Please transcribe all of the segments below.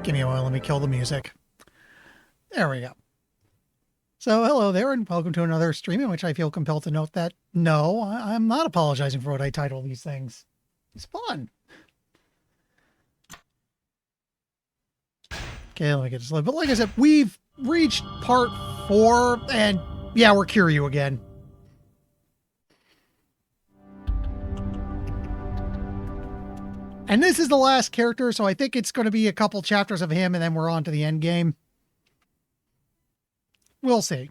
Give me a while, let me kill the music. There we go. So hello there and welcome to another stream in which I feel compelled to note that no, I'm not apologizing for what I title these things. It's fun. Okay, let me get this. But like I said, we've reached part 4 and yeah, we're Kiryu again. And this is the last character, so I think it's going to be a couple chapters of him and then we're on to the end game. We'll see.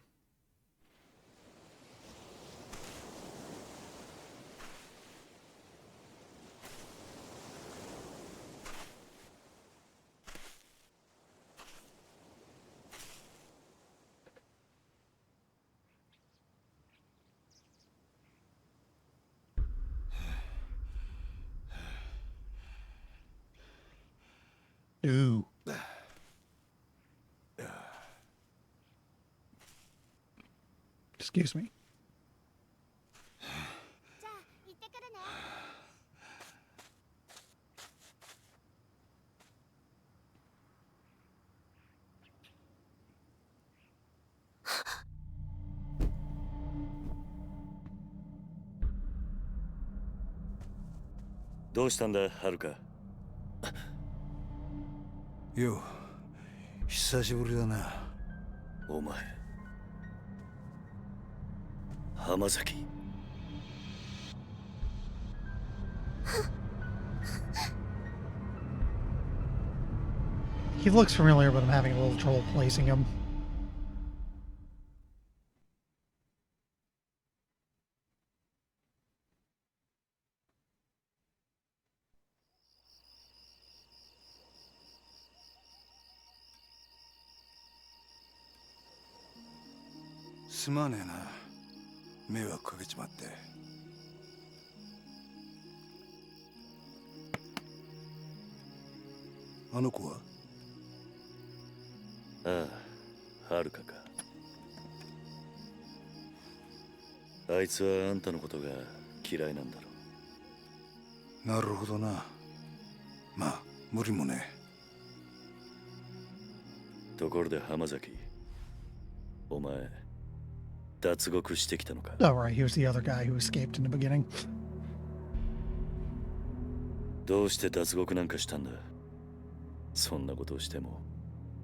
Ooh. Excuse me.どうしたんだ、はるか。よ、久しぶりだな。お前、浜崎。He looks familiar, but I'm having a little trouble placing him.すまねえな。迷惑かけちまって。あの子は？ああ、はるかか。あいつはあんたのことが嫌いなんだろう。なるほどな。まあ、無理もね。ところで浜崎、お前脱獄してきたのか。 Oh, right. He was the other guy who escaped in the beginning. どうして脱獄なんかしたんだ。そんなことをしても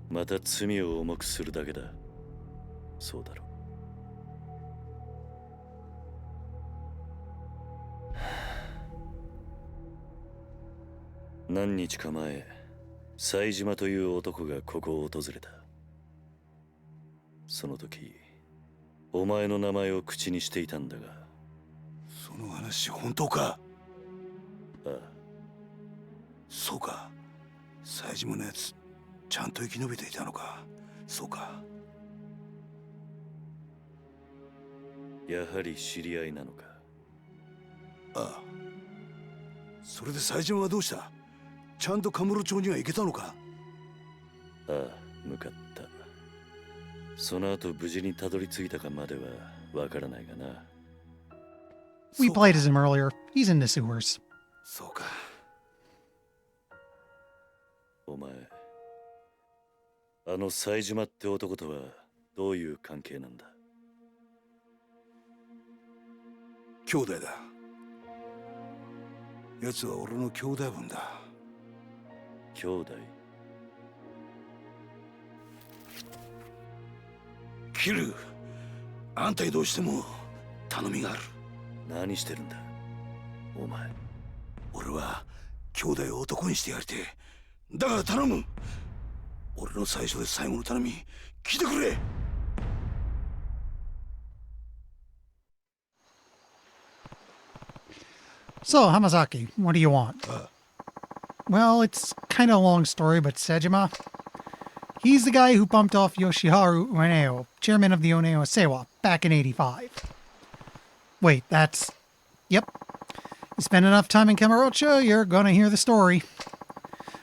また罪を重くするだけだ。そうだろう。何日か前、冴島という男がここを訪れた。その時お前の名前を口にしていたんだが。その話本当か？ああ。そうか。冴島のやつちゃんと生き延びていたのか。そうか。やはり知り合いなのか。ああ。それで冴島はどうした？ちゃんとカムロ町には行けたのか？ああ、向かった。その後無事にたどり着いたかまではわからないがな。We played as him earlier. He's in the sewers. そうか。お前、あの冴島って男とはどういう関係なんだ？兄弟だ。奴は俺の兄弟分だ。兄弟？キル、あんたにどうしても頼みがある。何してるんだお前。俺は兄弟を男にしてやりてえ。だから頼む。俺の最初で最後の頼み聞いてくれ。So, Hamazaki, what do you want? Well, it's kind of a long story, but Sejima, he's the guy who bumped off Yoshiharu Ueneo, chairman of the Oneo Seiwa, back in '85. Wait, that's... Yep. You spend enough time in Kamurocho, you're gonna hear the story.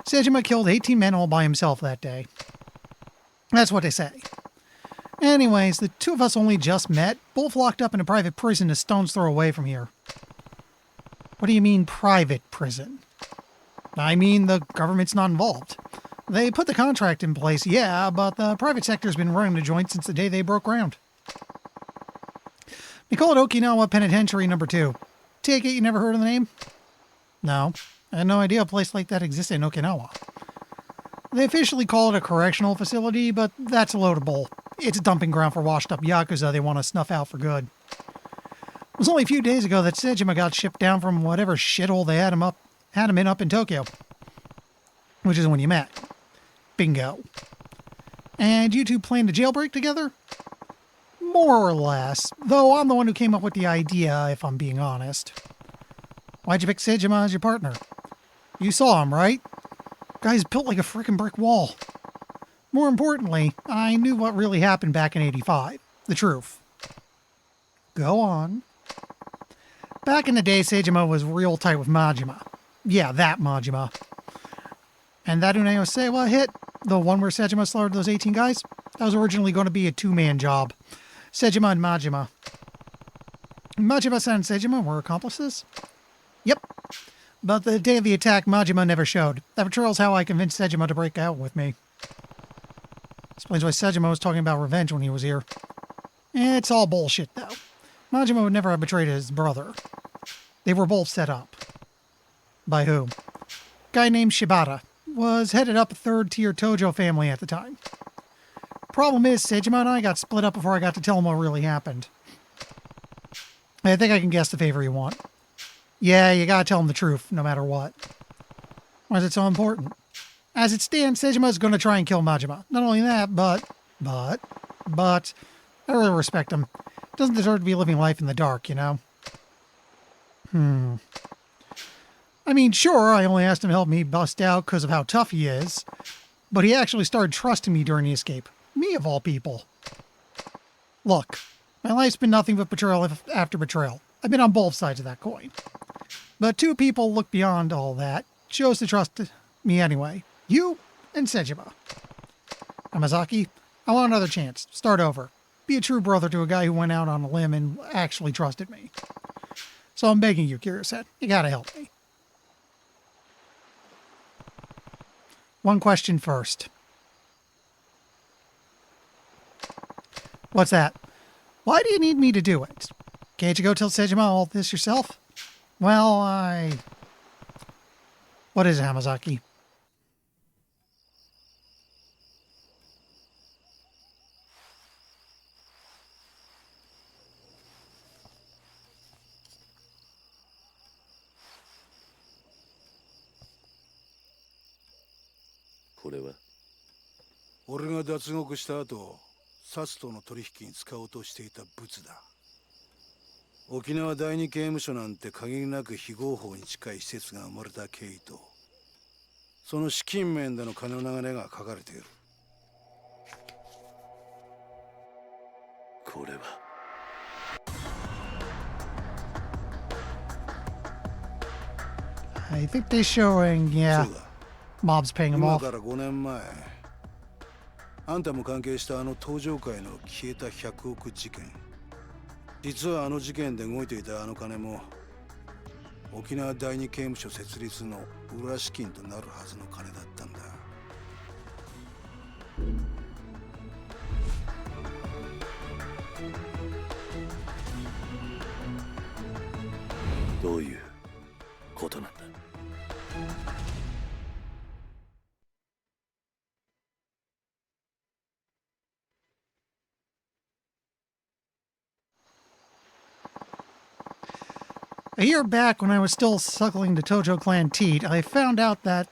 Sejima killed 18 men all by himself that day. That's what they say. Anyways, the two of us only just met, both locked up in a private prison a stone's throw away from here. What do you mean, private prison? I mean, the government's not involved. They put the contract in place, yeah, but the private sector's been running the joint since the day they broke ground. They call it Okinawa Penitentiary Number 2. Take it you never heard of the name? No. I had no idea a place like that existed in Okinawa. They officially call it a correctional facility, but that's a load of bull. It's a dumping ground for washed-up Yakuza they want to snuff out for good. It was only a few days ago that Sejima got shipped down from whatever shithole they had him in up in Tokyo. Which is when you met. Bingo. And you two planned a jailbreak together? More or less, though I'm the one who came up with the idea, if I'm being honest. Why'd you pick Sejima as your partner? You saw him, right? Guy's built like a frickin' brick wall. More importantly, I knew what really happened back in '85. The truth. Go on. Back in the day, Sejima was real tight with Majima. Yeah, that Majima. And that Uneo Seiwa hit, the one where Sejima slaughtered those 18 guys, that was originally going to be a two-man job. Sejima and Majima. Majima-san and Sejima were accomplices? Yep. But the day of the attack, Majima never showed. That betrayal's how I convinced Sejima to break out with me. Explains why Sejima was talking about revenge when he was here. It's all bullshit, though. Majima would never have betrayed his brother. They were both set up. By who? Guy named Shibata. Was headed up a third-tier Tojo family at the time. Problem is, Sejima and I got split up before I got to tell him what really happened. I think I can guess the favor you want. Yeah, you gotta tell him the truth, no matter what. Why is it so important? As it stands, Sejima is gonna try and kill Majima. Not only that, but, I really respect him. Doesn't deserve to be living life in the dark, you know? I mean, sure, I only asked him to help me bust out because of how tough he is, but he actually started trusting me during the escape. Me, of all people. Look, my life's been nothing but betrayal after betrayal. I've been on both sides of that coin. But two people look beyond all that, chose to trust me anyway. You and Sejima. Amazaki, I want another chance. Start over. Be a true brother to a guy who went out on a limb and actually trusted me. So I'm begging you, Kiryu-san. You gotta help me. One question first. What's that? Why do you need me to do it? Can't you go tell Sejima all this yourself? Well, What is it, Hamazaki? What? 俺が脱獄した後、サツとの取引に使おうとしていた物だ。沖縄第二刑務所なんて限りなく非合法に近い施設が生まれた経緯と、その資金面での金の流れが書かれている。これは。I think they're showing, yeah, mobs paying him 今 off. から5年前、あんたも関係したあの東上界の消えた100億事件。実はあの事件で動いていたあの金も沖縄第二刑務所設立の裏資金となるはずの金だったんだ。どういうことなんだ。A year back, when I was still suckling the Tojo clan teat, I found out that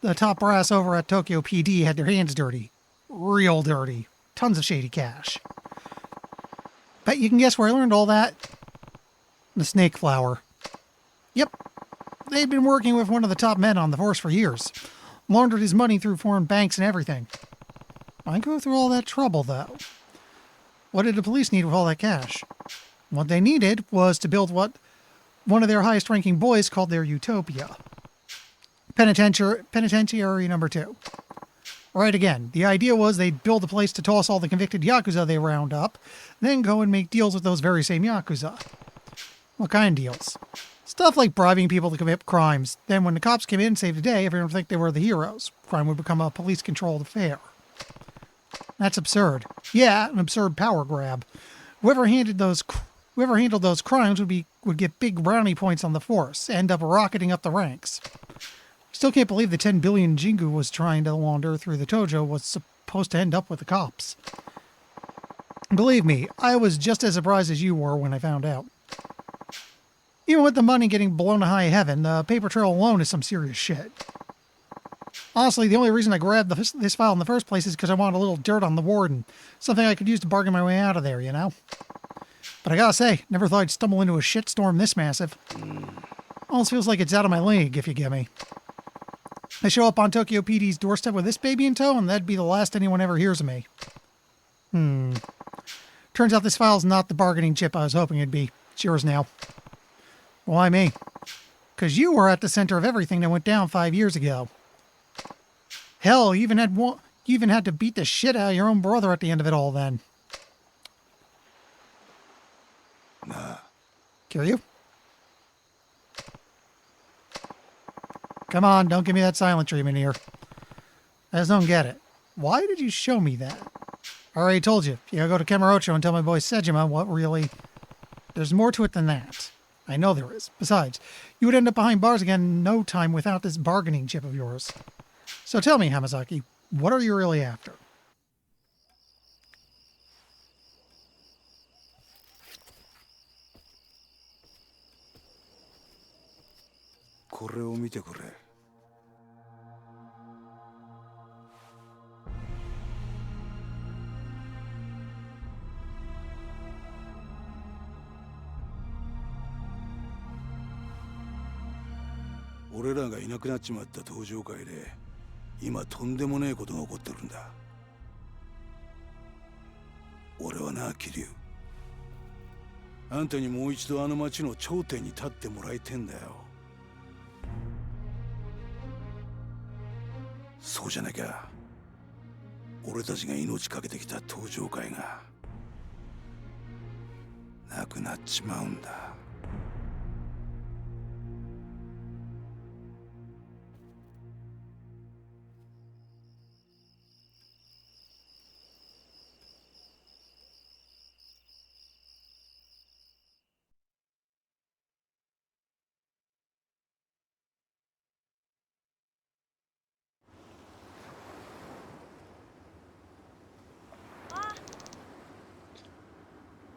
the top brass over at Tokyo PD had their hands dirty. Real dirty. Tons of shady cash. Bet you can guess where I learned all that? The snake flower. Yep. They'd been working with one of the top men on the force for years. Laundered his money through foreign banks and everything. Why go through all that trouble, though? What did the police need with all that cash? What they needed was to build what one of their highest-ranking boys called their utopia. Penitentiary number 2. Right again, the idea was they'd build a place to toss all the convicted Yakuza they round up, then go and make deals with those very same Yakuza. What kind of deals? Stuff like bribing people to commit crimes. Then when the cops came in and saved the day, everyone would think they were the heroes. Crime would become a police-controlled affair. That's absurd. Yeah, an absurd power grab. Whoever handled those crimes would get big brownie points on the force, end up rocketing up the ranks. Still can't believe the 10 billion Jingu was trying to launder through the Tojo was supposed to end up with the cops. Believe me, I was just as surprised as you were when I found out. Even with the money getting blown to high heaven, the paper trail alone is some serious shit. Honestly, the only reason I grabbed this file in the first place is because I wanted a little dirt on the warden. Something I could use to bargain my way out of there, you know? But I gotta say, never thought I'd stumble into a shitstorm this massive. Almost feels like it's out of my league, if you get me. I show up on Tokyo PD's doorstep with this baby in tow, and that'd be the last anyone ever hears of me. Turns out this file's not the bargaining chip I was hoping it'd be. It's yours now. Why me? Because you were at the center of everything that went down 5 years ago. Hell, you even had to beat the shit out of your own brother at the end of it all then. Nah. Kiryu? Come on, don't give me that silent treatment here. I just don't get it. Why did you show me that? I already told you. You gotta go to Kamurocho and tell my boy Sejima what really... There's more to it than that. I know there is. Besides, you would end up behind bars again in no time without this bargaining chip of yours. So tell me, Hamazaki, what are you really after?俺らがいなくなっちまった登場会で今とんでもねえことが起こってるんだ。俺はな、桐生、あんたにもう一度あの町の頂点に立ってもらいてんだよ。そうじゃなきゃ俺たちが命かけてきた登場会がなくなっちまうんだ。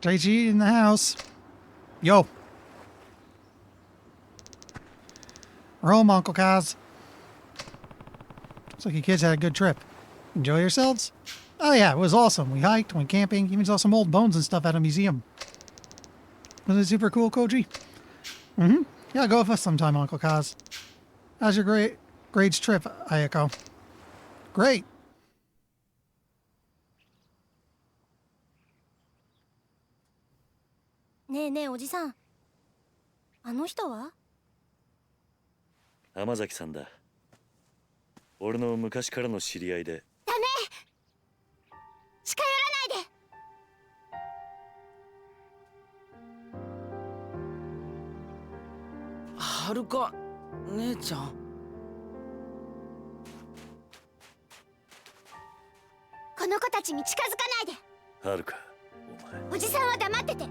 Taichi in the house. Yo. We're home, Uncle Kaz. Looks like you kids had a good trip. Enjoy yourselves? Oh yeah, it was awesome. We hiked, went camping, even saw some old bones and stuff at a museum. Wasn't it super cool, Koji? Yeah, go with us sometime, Uncle Kaz. How's your grades trip, Ayako? Great. ねえねえおじさん、あの人は？浜崎さんだ。俺の昔からの知り合いで。ダメ！近寄らないで！はるか姉ちゃん。この子たちに近づかないで。はるか、お前。おじさんは黙ってて。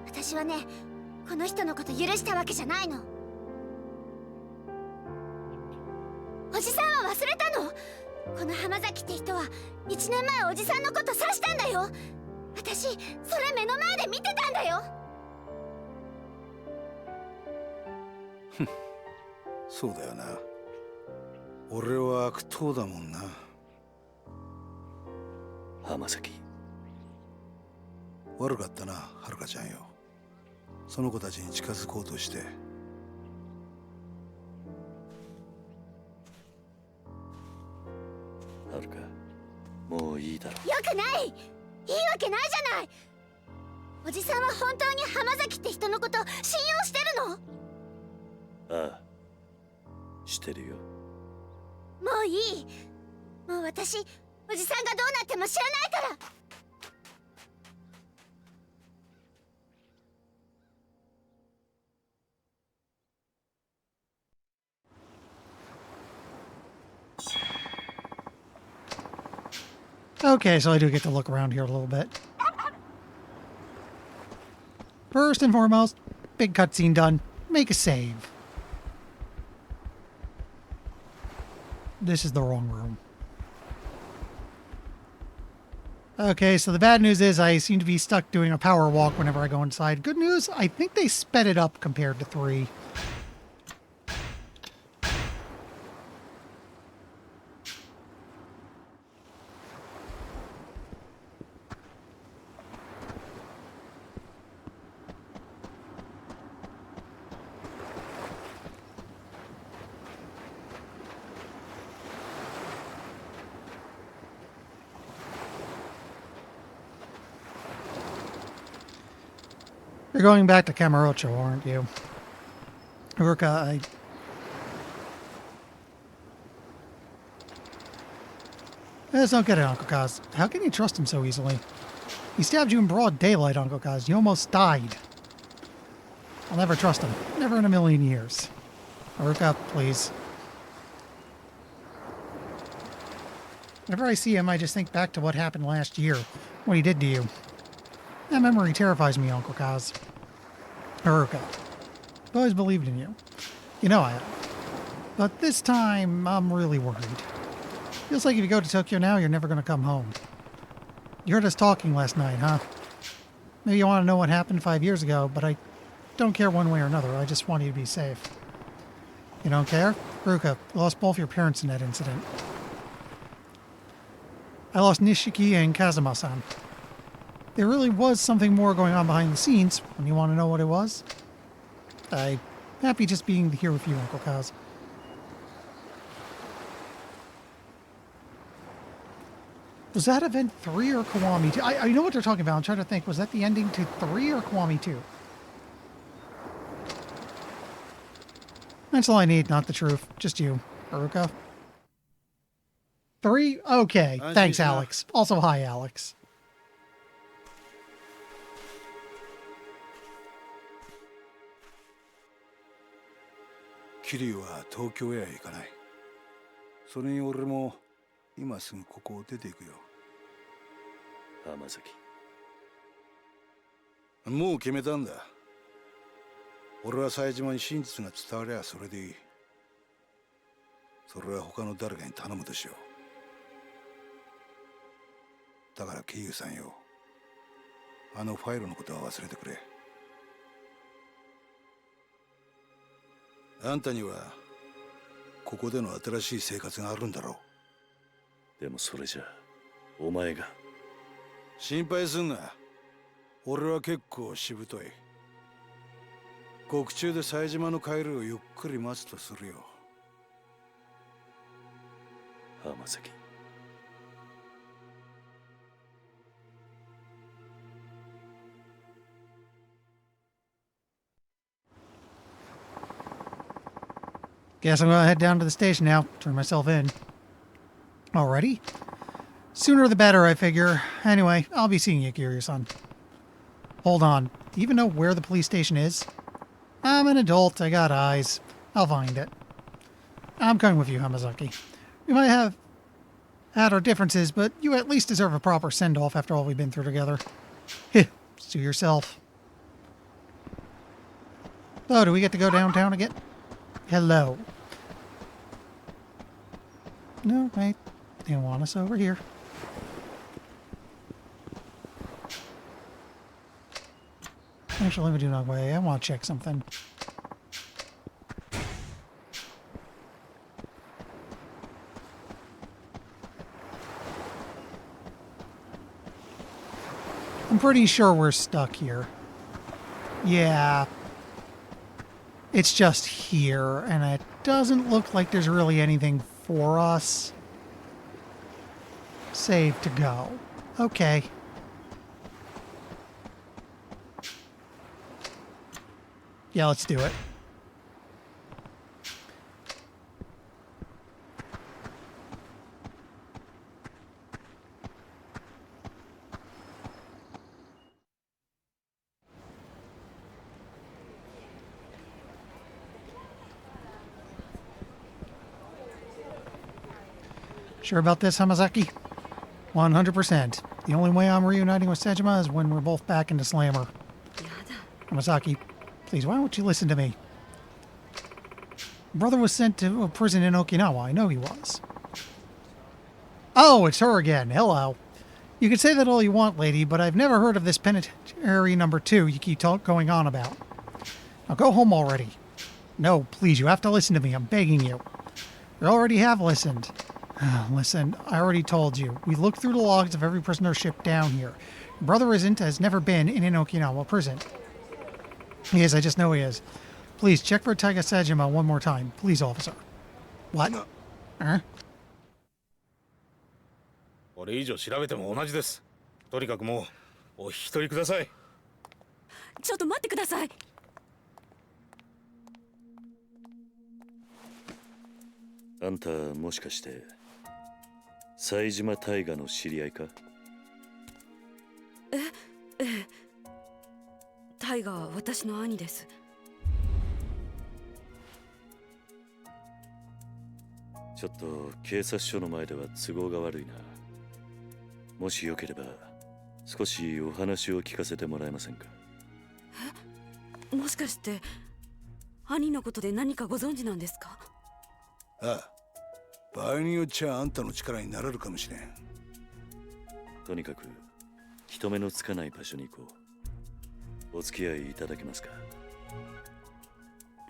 私はね、この人のこと許したわけじゃないの。おじさんは忘れたの？この浜崎って人は1年前おじさんのこと刺したんだよ。私それ目の前で見てたんだよ。そうだよな。俺は悪党だもんな。浜崎。悪かったな、はるかちゃんよ。その子たちに近づこうとして。はるか、もういいだろ。よくない！いいわけないじゃない！おじさんは本当に浜崎って人のこと信用してるの？ああ、してるよ。もういい。もう私、おじさんがどうなっても知らないから。Okay, so I do get to look around here a little bit. First and foremost, big cutscene done. Make a save. This is the wrong room. Okay, so the bad news is I seem to be stuck doing a power walk whenever I go inside. Good news, I think they sped it up compared to 3. You're going back to Kamurocho, aren't you? Uruka, Let's not get it, Uncle Kaz. How can you trust him so easily? He stabbed you in broad daylight, Uncle Kaz. You almost died. I'll never trust him. Never in a million years. Uruka, please. Whenever I see him, I just think back to what happened last year. What he did to you. That memory terrifies me, Uncle Kaz. Haruka. I've always believed in you. You know I have. But this time, I'm really worried. Feels like if you go to Tokyo now, you're never going to come home. You heard us talking last night, huh? Maybe you want to know what happened 5 years ago, but I don't care one way or another. I just want you to be safe. You don't care? Haruka, you lost both your parents in that incident. I lost Nishiki and Kazuma-san. There really was something more going on behind the scenes. When you want to know what it was? I'm happy just being here with you, Uncle Kaz. Was that event 3 or Kiwami 2? I know what they're talking about. I'm trying to think. Was that the ending to 3 or Kiwami 2? That's all I need, not the truth. Just you, Haruka. 3? Okay. Thanks, Alex. Also, hi, Alex. Kiryu は東京へは行かない。それに俺も今すぐここを出ていくよ。浜崎。もう決めたんだ。俺は冴島に真実が伝わりゃそれでいい。それは他の誰かに頼むとしよう。だからキリュウさんよ。あのファイルのことは忘れてくれ。あんたにはここでの新しい生活があるんだろう。でもそれじゃお前が。心配すんな。俺は結構しぶとい。獄中で冴島の帰りをゆっくり待つとするよ。浜崎。Guess I'm gonna head down to the station now. Turn myself in. Already? Sooner the better, I figure. Anyway, I'll be seeing you, Kiryu-san. Hold on. Do you even know where the police station is? I'm an adult. I got eyes. I'll find it. I'm coming with you, Hamazaki. We might have had our differences, but you at least deserve a proper send-off after all we've been through together. Sue yourself. Oh, do we get to go downtown again? Hello. No, wait. They want us over here. Actually, let me do that way. I want to check something. I'm pretty sure we're stuck here. Yeah. It's just here, and it doesn't look like there's really anything for us. Save to go. Okay. Yeah, let's do it. Sure about this, Hamazaki? 100%. The only way I'm reuniting with Sejima is when we're both back into Slammer. やだ Hamasaki, please, why don't you listen to me? Brother was sent to a prison in Okinawa. I know he was. Oh, it's her again. Hello. You can say that all you want, lady, but I've never heard of this penitentiary number 2 you keep going on about. Now go home already. No, please, you have to listen to me. I'm begging you. You already have listened. Listen, I already told you. We looked through the logs of every prisoner shipped down here. Your brother has never been in an Okinawa prison. Yes, I just know he is. Please, check for Taiga Sejima one more time. Please, officer. What? Huh? これ以上調べても同じです。とにかくもうお引き取りください。ちょっと待ってください。あんたもしかして冴島大河の知り合いか？タイガは私の兄です。ちょっと警察署の前では都合が悪いな。もしよければ少しお話を聞かせてもらえませんか？もしかして兄のことで何かご存知なんですか？ああ、場合によっちゃあんたの力になれるかもしれん。とにかく人目のつかない場所に行こう。お付き合いいただけますか？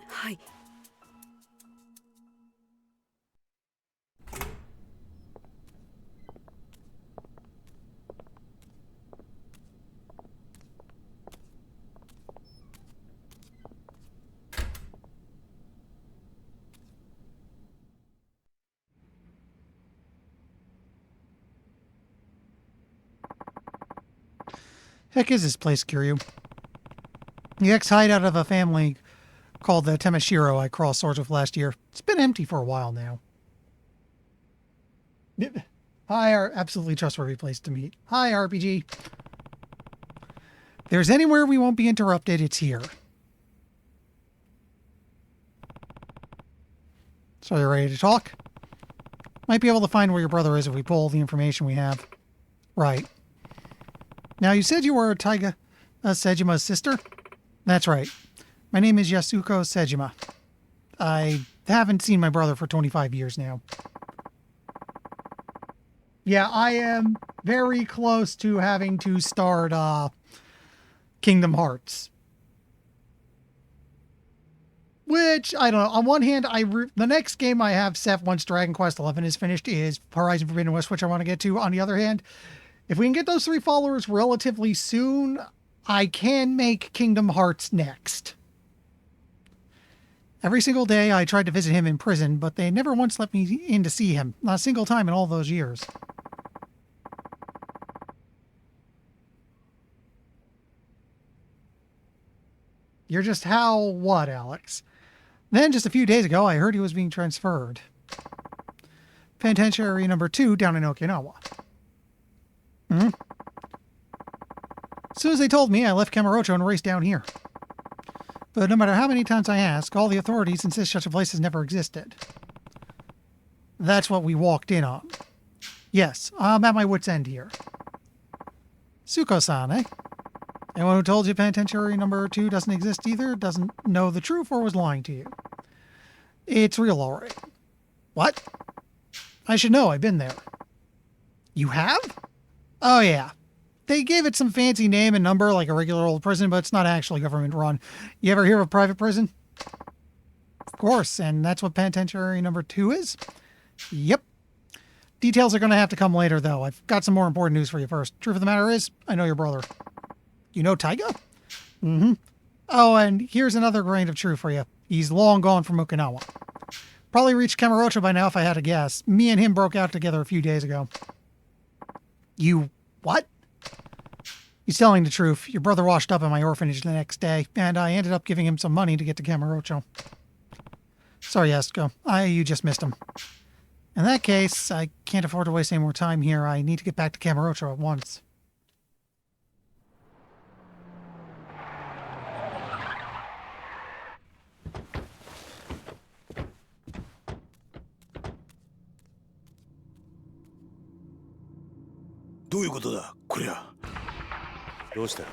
はい。Heck is this place, Kiryu? The ex-hideout of a family called the Temeshiro I crossed swords with last year. It's been empty for a while now. Hi, our absolutely trustworthy place to meet. Hi, RPG. If there's anywhere we won't be interrupted, it's here. So you ready to talk? Might be able to find where your brother is if we pull all the information we have. Right. Now, you said you were Taiga Sejima's sister? That's right. My name is Yasuko Sejima. I haven't seen my brother for 25 years now. Yeah, I am very close to having to start Kingdom Hearts. Which, I don't know. On one hand, the next game I have set once Dragon Quest XI is finished is Horizon Forbidden West, which I want to get to. On the other hand, if we can get those 3 followers relatively soon, I can make Kingdom Hearts next. Every single day I tried to visit him in prison, but they never once let me in to see him. Not a single time in all those years. You're just what, Alex? Then, just a few days ago, I heard he was being transferred. Penitentiary number 2 down in Okinawa. As soon as they told me, I left Kamurocho and raced down here. But no matter how many times I ask, all the authorities insist such a place has never existed. That's what we walked in on. Yes, I'm at my wit's end here. Suko-san, eh? Anyone who told you penitentiary number 2 doesn't exist either doesn't know the truth or was lying to you. It's real, alright. What? I should know, I've been there. You have? Oh, yeah. They gave it some fancy name and number like a regular old prison, but it's not actually government run. You ever hear of a private prison? Of course, and that's what penitentiary number 2 is? Yep. Details are going to have to come later, though. I've got some more important news for you first. Truth of the matter is, I know your brother. You know Taiga? Mm-hmm. Oh, and here's another grain of truth for you. He's long gone from Okinawa. Probably reached Kamurocho by now if I had to guess. Me and him broke out together a few days ago. You what? He's telling the truth. Your brother washed up in my orphanage the next day, and I ended up giving him some money to get to Kamurocho. Sorry, Yasuko. You just missed him. In that case, I can't afford to waste any more time here. I need to get back to Kamurocho at once. どういうことだこりゃ。どうした？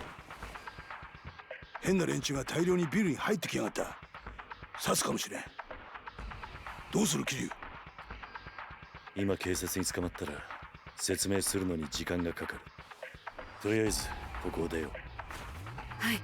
変な連中が大量にビルに入ってきやがった。刺すかもしれん。どうするキリュウ。今警察に捕まったら説明するのに時間がかかる。とりあえずここを出よう。はい。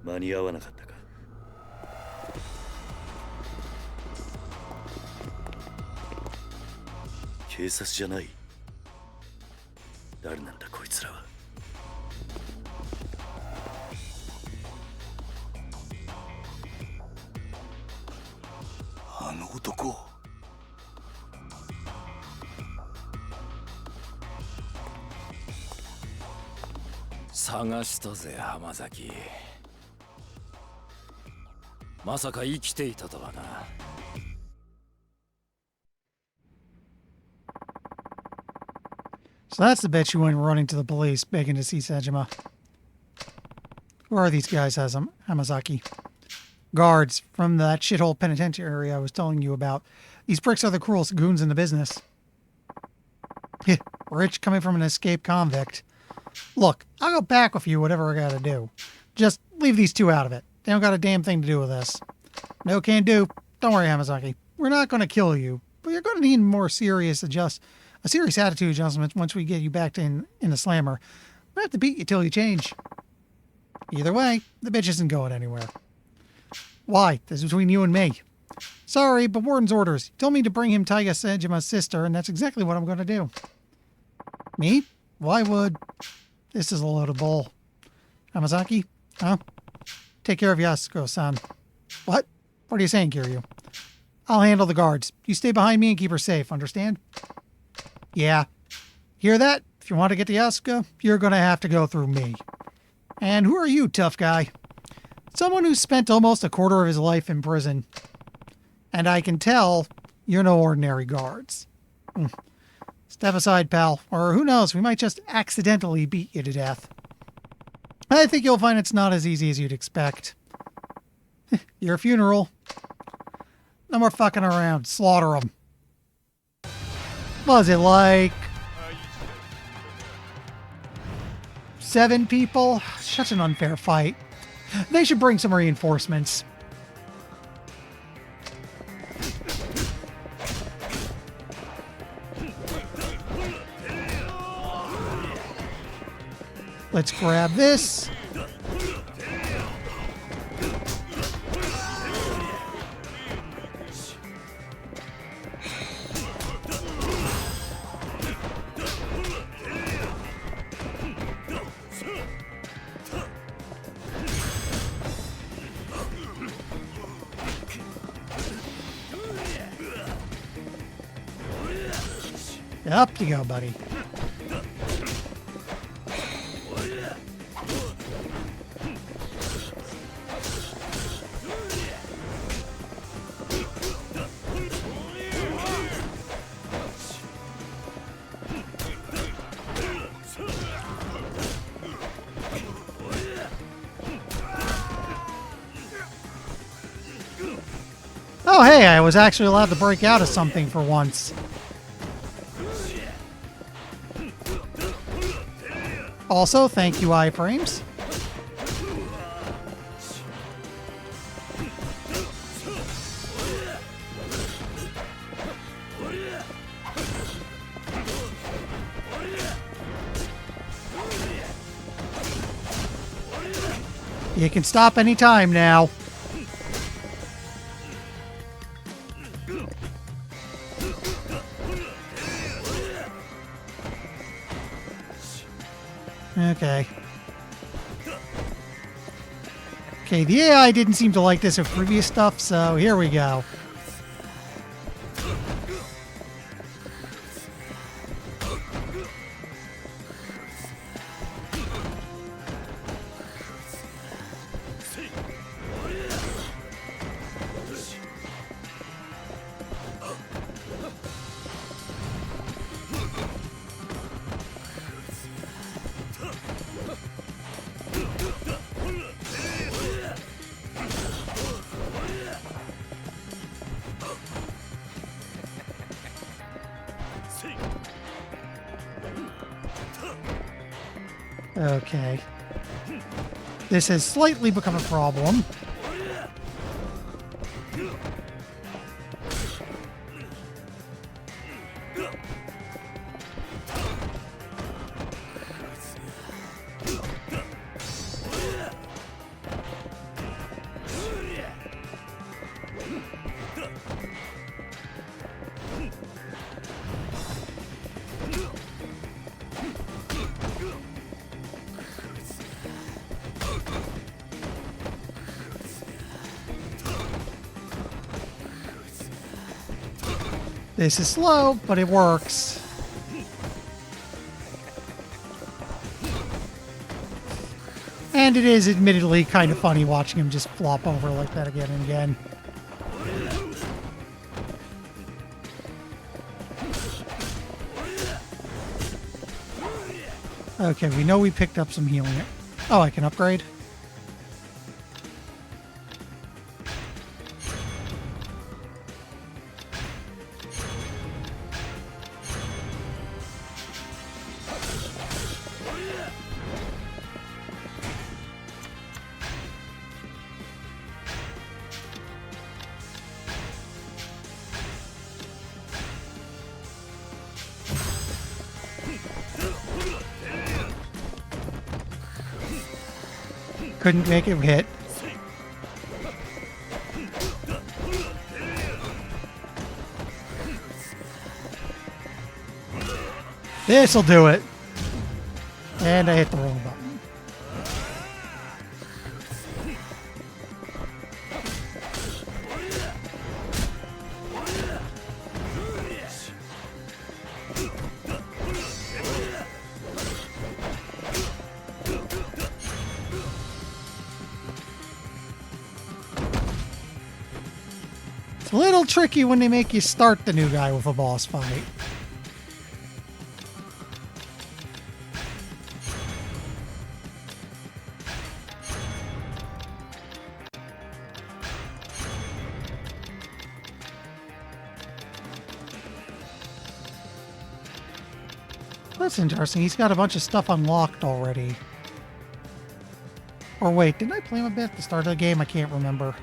間に合わなかったか。警察じゃない。誰なんだこいつらは。あの男。探したぜ浜崎。まさか生きていたとはな。So that's the bitch who went running to the police, begging to see Sejima. Who are these guys, Hamazaki? Guards from that shithole penitentiary I was telling you about. These pricks are the cruelest goons in the business. Rich coming from an escaped convict. Look, I'll go back with you, whatever I gotta do. Just leave these two out of it. They don't got a damn thing to do with this. No can do. Don't worry, Hamazaki. We're not gonna kill you, but you're gonna need a serious attitude adjustment once we get you back in the slammer. We'll have to beat you till you change. Either way, the bitch isn't going anywhere. Why? This is between you and me. Sorry, but Warden's orders. He told me to bring him Taiga Sejima's sister, and that's exactly what I'm going to do. Me? Why would... This is a load of bull. Hamazaki? Huh? Take care of Yasuko-san. What? What are you saying, Kiryu? I'll handle the guards. You stay behind me and keep her safe, understand? Yeah. Hear that? If you want to get to Yasuko, you're going to have to go through me. And who are you, tough guy? Someone who spent almost a quarter of his life in prison. And I can tell you're no ordinary guards. Step aside, pal. Or who knows, we might just accidentally beat you to death. I think you'll find it's not as easy as you'd expect. Your funeral. No more fucking around. Slaughter them. Was it like 7 people? Such an unfair fight. They should bring some reinforcements. Let's grab this. Up you go, buddy. Oh, hey, I was actually allowed to break out of something for once. Also, thank you, iframes. You can stop any time now. Okay. Okay, the AI didn't seem to like this with previous stuff, so here we go. Okay. This has slightly become a problem. This is slow, but it works. And it is admittedly kind of funny watching him just flop over like that again and again. Okay, we know we picked up some healing. Oh, I can upgrade? Couldn't make it hit. This'll do it. And I hit the wrong button. It's a little tricky when they make you start the new guy with a boss fight. That's interesting. He's got a bunch of stuff unlocked already. Or wait, didn't I play him a bit at the start of the game? I can't remember.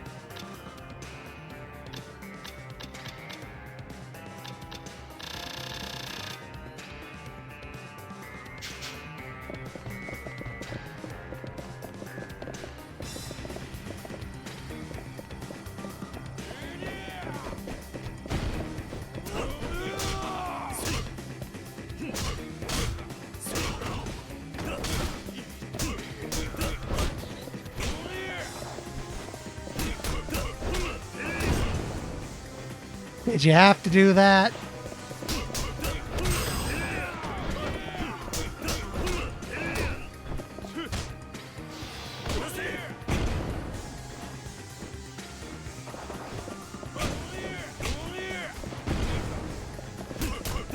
Did you have to do that?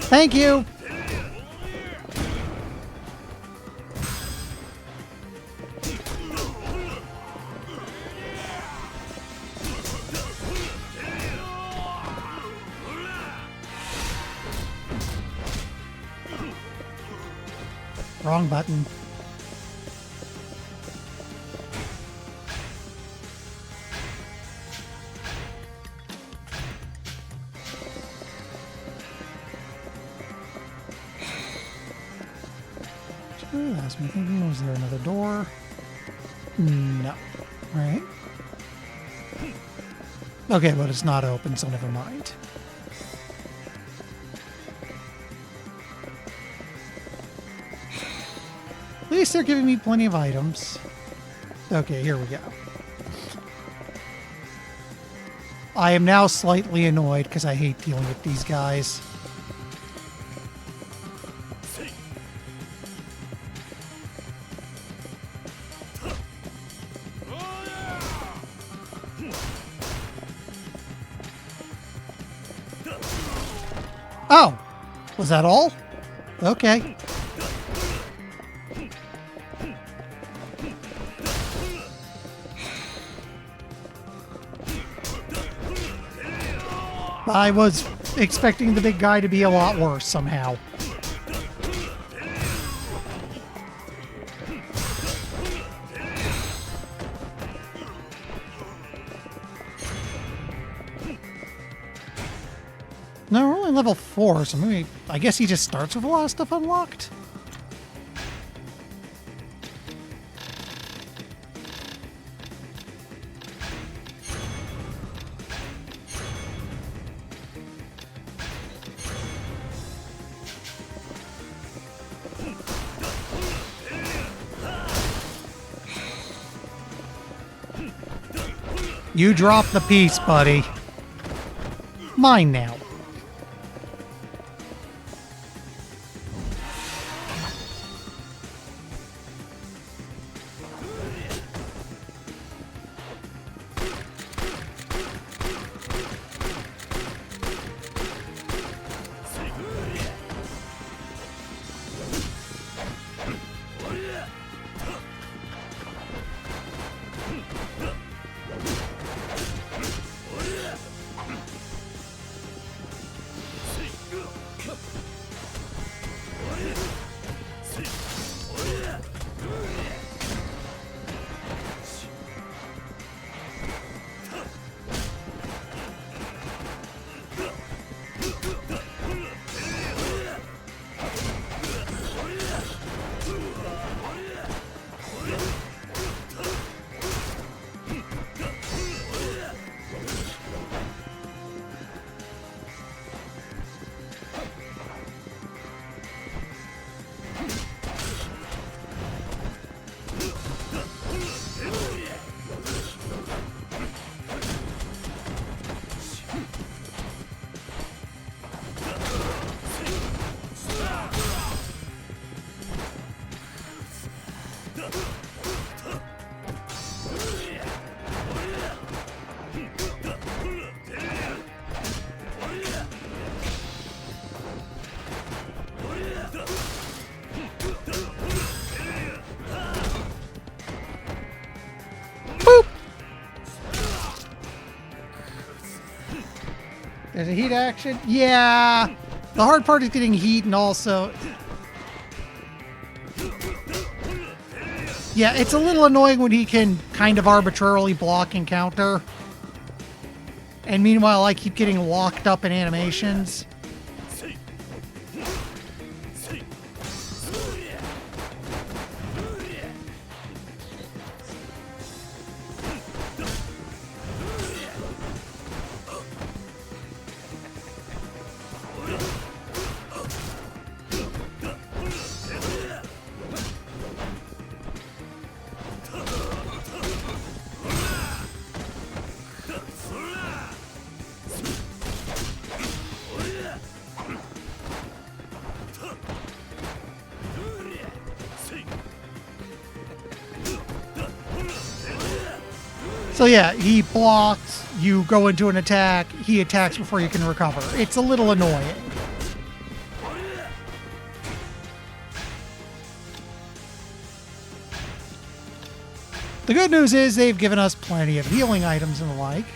Thank you. Wrong button. That's me thinking, was there another door? No. Right? Okay, but it's not open, so never mind. At least they're giving me plenty of items. Okay, here we go. I am now slightly annoyed because I hate dealing with these guys. Oh! Was that all? Okay. I was expecting the big guy to be a lot worse somehow. No, we're only level 4, so maybe I guess he just starts with a lot of stuff unlocked. You drop the piece, buddy. Mine now. There's a heat action. Yeah. The hard part is getting heat and also... Yeah, it's a little annoying when he can kind of arbitrarily block and counter. And meanwhile, I keep getting locked up in animations. So yeah, he blocks, you go into an attack, he attacks before you can recover. It's a little annoying. The good news is they've given us plenty of healing items and the like.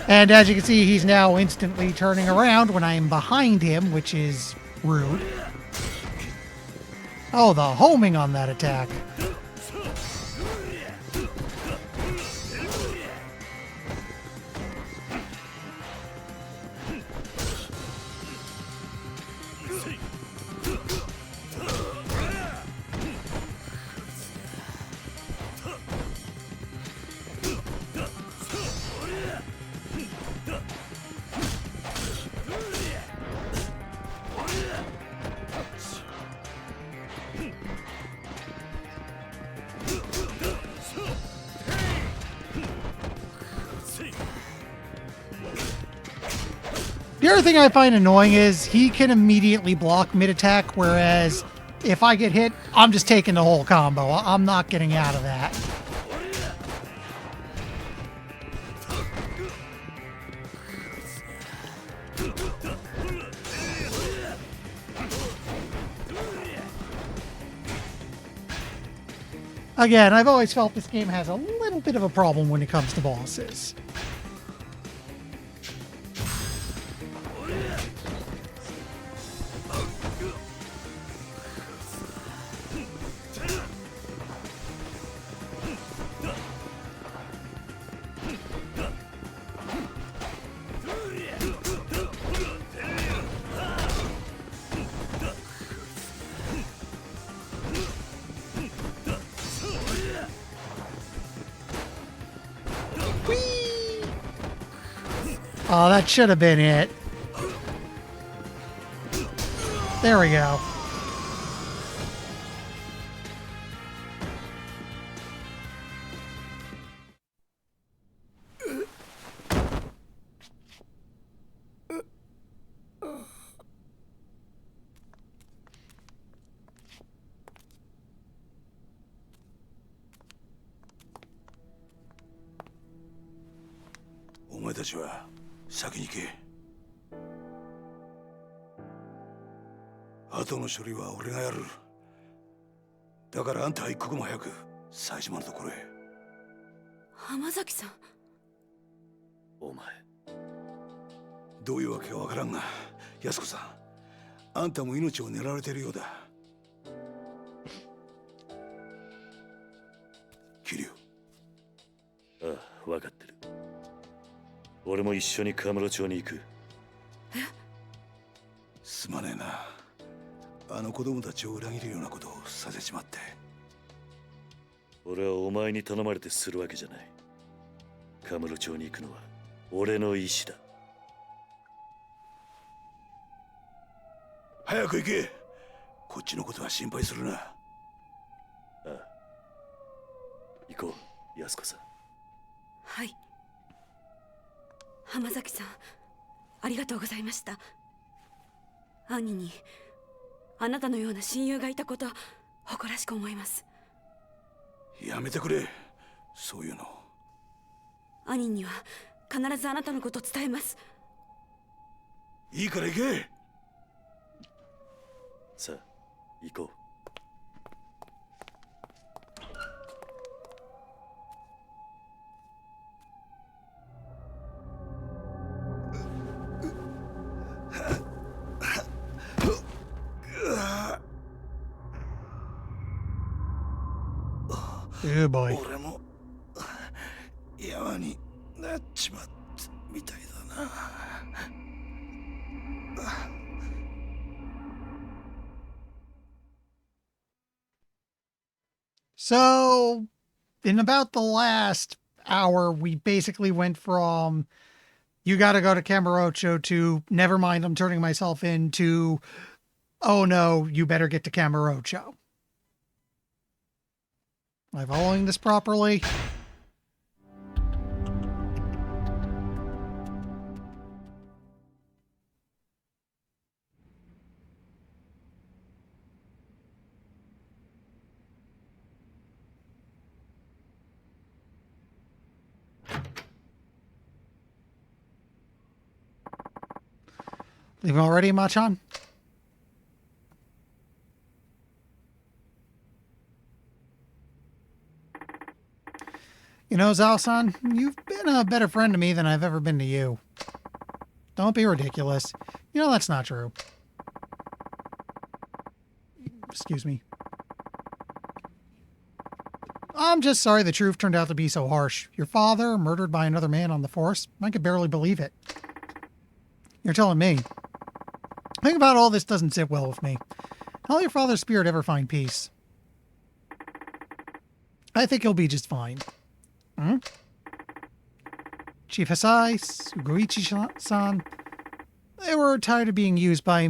And as you can see, he's now instantly turning around when I am behind him, which is rude. Oh, the homing on that attack. The other thing I find annoying is he can immediately block mid-attack, whereas if I get hit, I'm just taking the whole combo. I'm not getting out of that. Again, I've always felt this game has a little bit of a problem when it comes to bosses. Oh, that should have been it. There we go.お前たちは先に行け。後の処理は俺がやる。だからあんたは一刻も早く冴島のところへ。浜崎さん。お前。どういうわけかわからんが、安子さん、あんたも命を狙われているようだ。kiryu。ああ、分かってる。俺も一緒にカムロ町に行く。すまねえな。あの子供たちを裏切るようなことをさせちまって。俺はお前に頼まれてするわけじゃない。カムロ町に行くのは俺の意志だ。早く行け。こっちのことは心配するな。ああ、行こう、安子さん。はい。浜崎さん、ありがとうございました。兄にあなたのような親友がいたこと誇らしく思います。やめてくれ、そういうの。兄には必ずあなたのこと伝えます。いいから行け。さあ、行こう。Oh boy. 俺も山になっちまったみたいだな。So, in about the last hour, we basically went from you gotta go to Kamurocho to never mind, I'm turning myself in to oh no, you better get to Kamurocho. Am I following this properly? Leaving already, Machan? You know, Zao-san, you've been a better friend to me than I've ever been to you. Don't be ridiculous. You know that's not true. Excuse me. I'm just sorry the truth turned out to be so harsh. Your father, murdered by another man on the force? I could barely believe it. You're telling me. Thinking about all this doesn't sit well with me. How'll your father's spirit ever find peace? I think he'll be just fine. Hmm? Chief Hasai, Suguichi-san, they were tired of being used by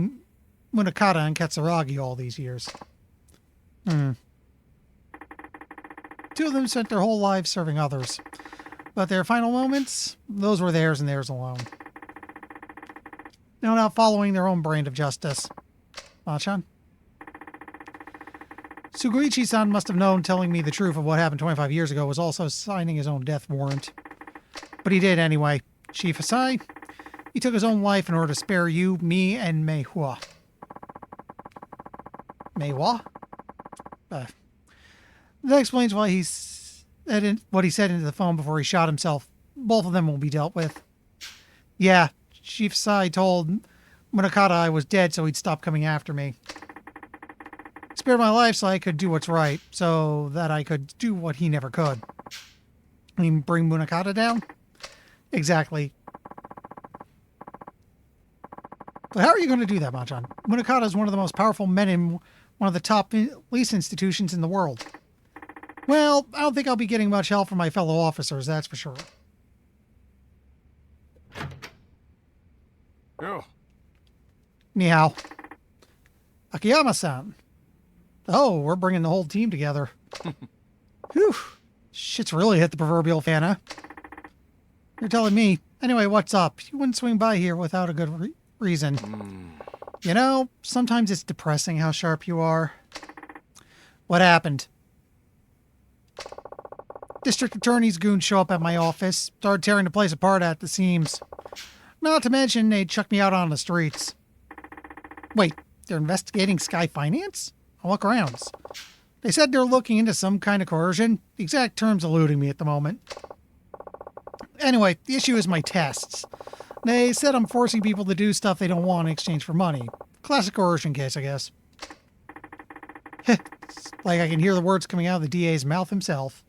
Munakata and Katsuragi all these years. Two of them spent their whole lives serving others. But their final moments, those were theirs and theirs alone. No, not following their own brand of justice. Machan? Suguichi-san must have known telling me the truth of what happened 25 years ago was also signing his own death warrant. But he did anyway. Chief Hasai, he took his own life in order to spare you, me, and Mei Hua. Mei Hua? That explains why what he said into the phone before he shot himself. Both of them will be dealt with. Yeah, Chief Hasai told Munakata I was dead so he'd stop coming after me. Spared my life so I could do what's right, so that I could do what he never could. I mean, bring Munakata down? Exactly. But how are you going to do that, Machan? Munakata is one of the most powerful men in one of the top police institutions in the world. Well, I don't think I'll be getting much help from my fellow officers, that's for sure. Ni hao. Akiyama-san. Oh, we're bringing the whole team together. Whew. Shit's really hit the proverbial fan, huh? You're telling me. Anyway, what's up? You wouldn't swing by here without a good reason. You know, sometimes it's depressing how sharp you are. What happened? District Attorney's goons show up at my office, started tearing the place apart at the seams. Not to mention, they chucked me out on the streets. Wait, they're investigating Sky Finance? On what grounds? They said they're looking into some kind of coercion. The exact terms eluding me at the moment. Anyway, the issue is my tests. They said I'm forcing people to do stuff they don't want in exchange for money. Classic coercion case, I guess. It's like I can hear the words coming out of the DA's mouth himself.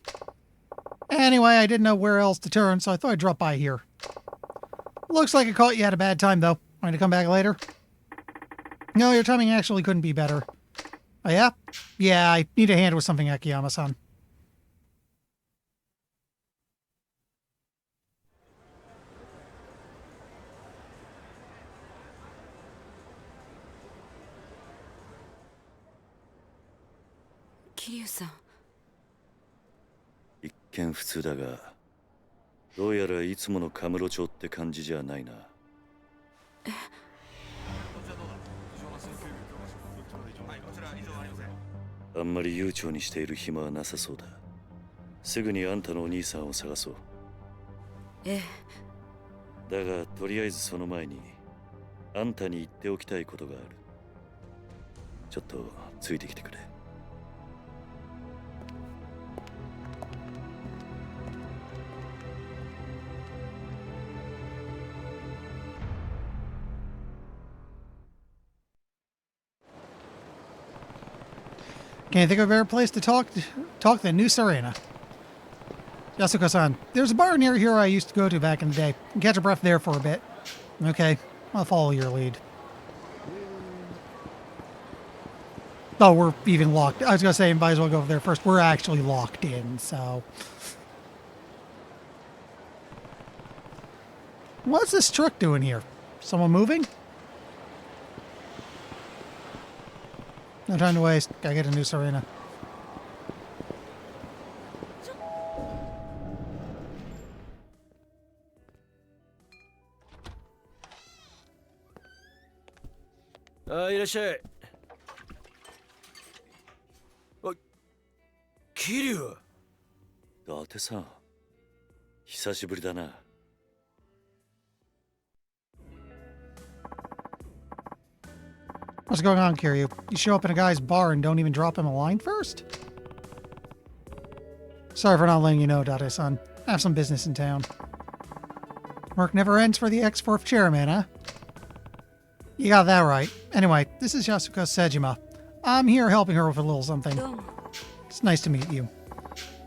Anyway, I didn't know where else to turn, so I thought I'd drop by here. Looks like I caught you at a bad time, though. Want to come back later? No, your timing actually couldn't be better. Oh, yeah? Yeah, I need a hand with something, Akiyama-san. Kiryu さん。一見普通だが、どうやらいつものカムロ町って感じじゃないな。あんまり悠長にしている暇はなさそうだ。すぐにあんたのお兄さんを探そう。ええ。だがとりあえずその前にあんたに言っておきたいことがある。ちょっとついてきてくれ。Can't think of a better place to talk than New Serena. Yasuko-san, there's a bar near here I used to go to back in the day. Catch a breath there for a bit. Okay, I'll follow your lead. Oh, we're even locked. I was going to say, might as well go over there first. We're actually locked in, so... What's this truck doing here? Someone moving? No time to waste. Gotta get a new Serena. Ah, いらっしゃい。あ、桐生。伊達さん、久しぶりだな。What's going on, Kiryu? You show up in a guy's bar and don't even drop him a line first? Sorry for not letting you know, Date-san. I have some business in town. Work never ends for the X-Fourth chairman, huh? You got that right. Anyway, this is Yasuko Sejima. I'm here helping her with a little something. どうも。 It's nice to meet you.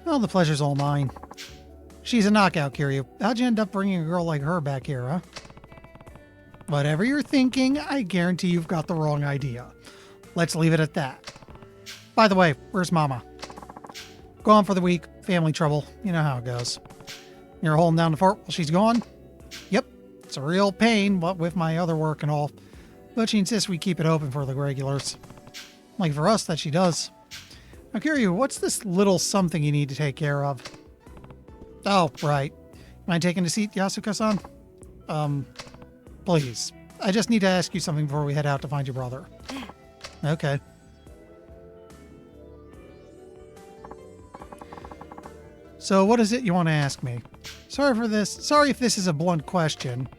Well, the pleasure's all mine. She's a knockout, Kiryu. How'd you end up bringing a girl like her back here, huh? Whatever you're thinking, I guarantee you've got the wrong idea. Let's leave it at that. By the way, where's Mama? Gone for the week. Family trouble. You know how it goes. You're holding down the fort while she's gone? Yep. It's a real pain, what with my other work and all. But she insists we keep it open for the regulars. Like for us, that she does. Now, Kiryu, what's this little something you need to take care of? Oh, right. Mind taking a seat, Yasuko-san? Please. I just need to ask you something before we head out to find your brother. Okay. So what is it you want to ask me? Sorry if this is a blunt question.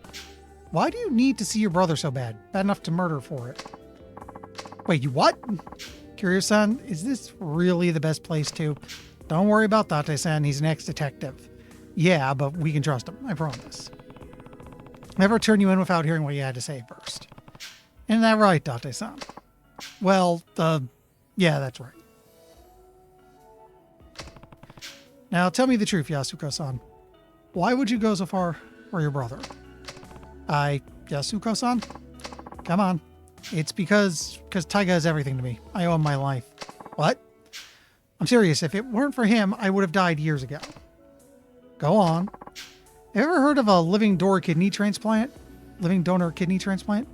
Why do you need to see your brother so bad? Bad enough to murder for it. Wait, you what? Kiryu-san, is this really the best place to? Don't worry about Date-san, he's an ex-detective. Yeah, but we can trust him, I promise. Never turn you in without hearing what you had to say first. Isn't that right, Date-san? Well, yeah, that's right. Now, tell me the truth, Yasuko-san. Why would you go so far for your brother? Yasuko-san? Come on. It's because Taiga is everything to me. I owe him my life. What? I'm serious. If it weren't for him, I would have died years ago. Go on. Ever heard of a living donor kidney transplant? Living donor kidney transplant?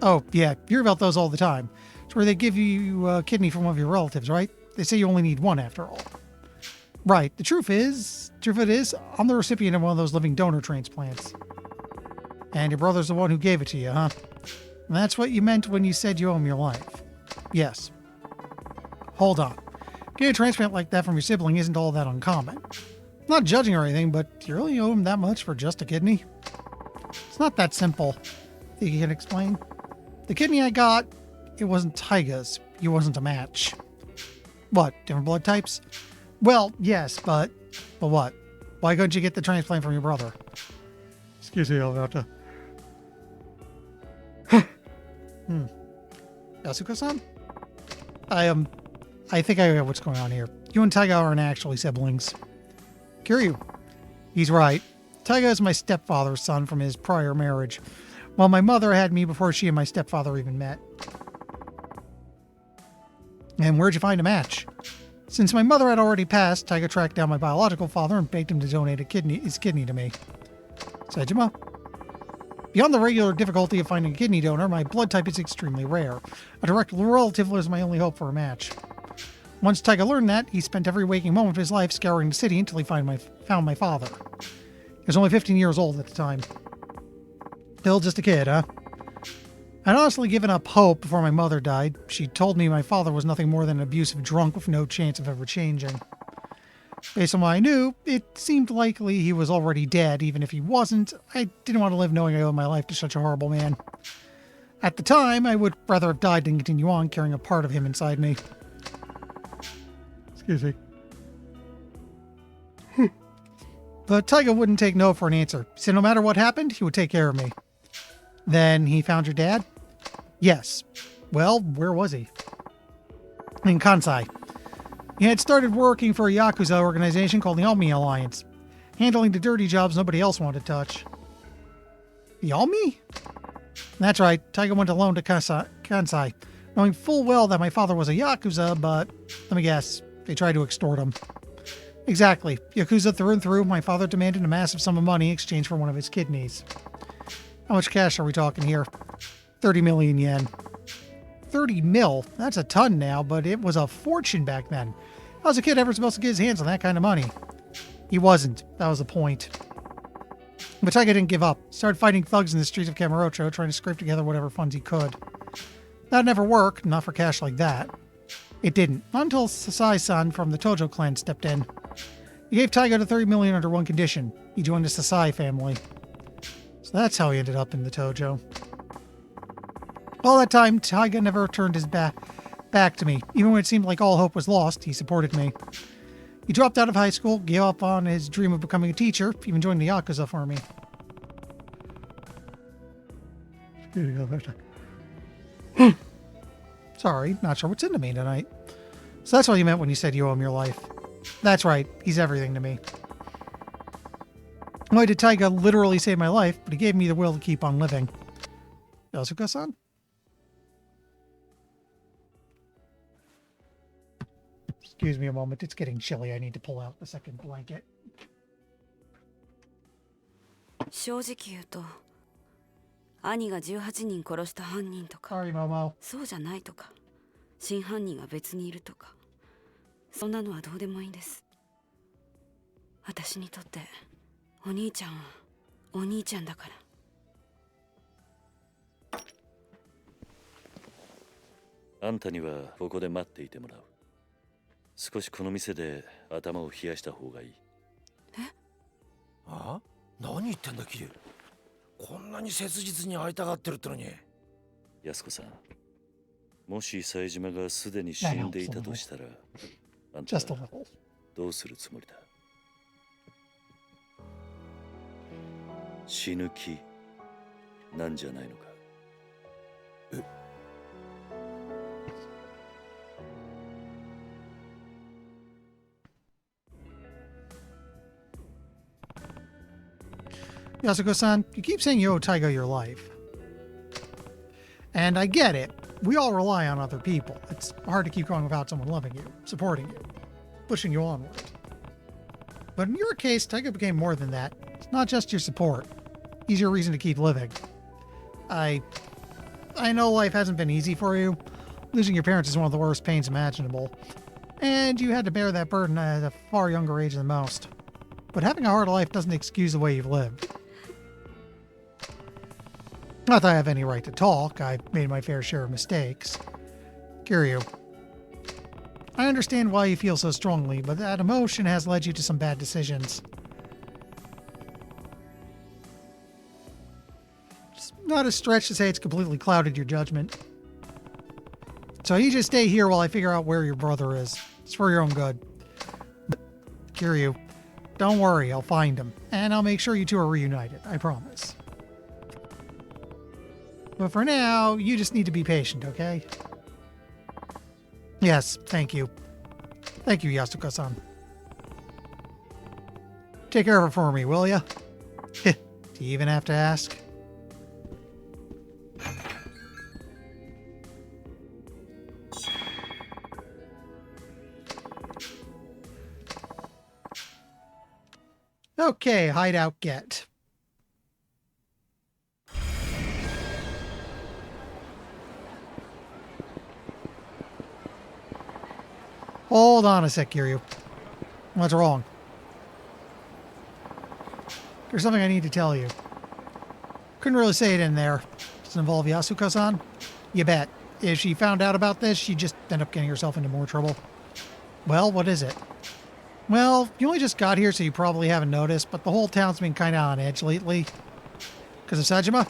Oh, yeah, you hear about those all the time. It's where they give you a kidney from one of your relatives, right? They say you only need one after all. Right. The truth of it is, I'm the recipient of one of those living donor transplants. And your brother's the one who gave it to you, huh? And that's what you meant when you said you owe him your life. Yes. Hold on. Getting a transplant like that from your sibling isn't all that uncommon. I'm not judging or anything, but you really owe him that much for just a kidney? It's not that simple. Think you can explain? The kidney I got, it wasn't Taiga's. He wasn't a match. What, different blood types? Well, yes, but what? Why couldn't you get the transplant from your brother? Excuse me, Alberta. Yasuko-san? I think I know what's going on here. You and Taiga aren't actually siblings. Kiryu. He's right. Taiga is my stepfather's son from his prior marriage. Well, my mother had me before she and my stepfather even met. And where'd you find a match? Since my mother had already passed, Taiga tracked down my biological father and begged him to donate his kidney to me. Sejima? Beyond the regular difficulty of finding a kidney donor, my blood type is extremely rare. A direct relative was my only hope for a match. Once Taiga learned that, he spent every waking moment of his life scouring the city until he found my father. He was only 15 years old at the time. Still just a kid, huh? I'd honestly given up hope before my mother died. She told me my father was nothing more than an abusive drunk with no chance of ever changing. Based on what I knew, it seemed likely he was already dead. Even if he wasn't, I didn't want to live knowing I owed my life to such a horrible man. At the time, I would rather have died than continue on carrying a part of him inside me. Excuse me. But Taiga wouldn't take no for an answer. He said no matter what happened, he would take care of me. Then he found your dad? Yes. Well, where was he? In Kansai. He had started working for a Yakuza organization called the Omi Alliance, handling the dirty jobs nobody else wanted to touch. The Omi? That's right, Taiga went alone to Kansai, knowing full well that my father was a Yakuza, but let me guess, they tried to extort him. Exactly. Yakuza through and through, my father demanded a massive sum of money in exchange for one of his kidneys. How much cash are we talking here? 30 million yen. 30 mil? That's a ton now, but it was a fortune back then. How was a kid ever supposed to get his hands on that kind of money? He wasn't. That was the point. But Taiga didn't give up. Started fighting thugs in the streets of Kamurocho, trying to scrape together whatever funds he could. That'd never work, not for cash like that. It didn't. Not until Sasai-san from the Tojo clan stepped in. He gave Taiga the 30 million under one condition. He joined the Sasai family. So that's how he ended up in the Tojo. All that time, Taiga never turned his back to me. Even when it seemed like all hope was lost, he supported me. He dropped out of high school, gave up on his dream of becoming a teacher, even joined the Yakuza for me. Sorry, not sure what's into me tonight. So that's what you meant when you said you owe him your life. That's right, he's everything to me. Why did Taiga literally save my life, but he gave me the will to keep on living. Yasuko-san? Excuse me a moment, it's getting chilly. I need to pull out the second blanket. 正直言うと、兄が18人殺した犯人とか、 Sorry, Momo. そうじゃないとか、真犯人が別にいるとか、そんなのはどうでもいいんです。私にとってお兄ちゃんはお兄ちゃんだから。あんたにはここで待っていてもらう。少しこの店で頭を冷やした方がいい。え？あ？何言ってんだキリュウ。こんなに切実に会いたがってるってのに。安子さん、もし冴島がすでに死んでいたとしたら、あんたはどうするつもりだ？死ぬ気なんじゃないのか？え？Yasuko-san, you keep saying you owe Taiga your life. And I get it. We all rely on other people. It's hard to keep going without someone loving you, supporting you, pushing you onward. But in your case, Taiga became more than that. It's not just your support. He's your reason to keep living. I I know life hasn't been easy for you. Losing your parents is one of the worst pains imaginable. And you had to bear that burden at a far younger age than most. But having a hard life doesn't excuse the way you've lived. Not that I have any right to talk. I've made my fair share of mistakes. Kiryu, I understand why you feel so strongly, but that emotion has led you to some bad decisions. It's not a stretch to say it's completely clouded your judgment. So you just stay here while I figure out where your brother is. It's for your own good. But, Kiryu, don't worry, I'll find him. And I'll make sure you two are reunited, I promise. But for now, you just need to be patient, okay? Yes, thank you. Thank you, Yasuka-san. Take care of it for me, will ya? Do you even have to ask? Okay, hideout get. Hold on a sec, Kiryu. What's wrong? There's something I need to tell you. Couldn't really say it in there. Does it involve Yasuka-san? You bet. If she found out about this, she'd just end up getting herself into more trouble. Well, what is it? Well, you only just got here, so you probably haven't noticed, but the whole town's been kind of on edge lately. Because of Sajima?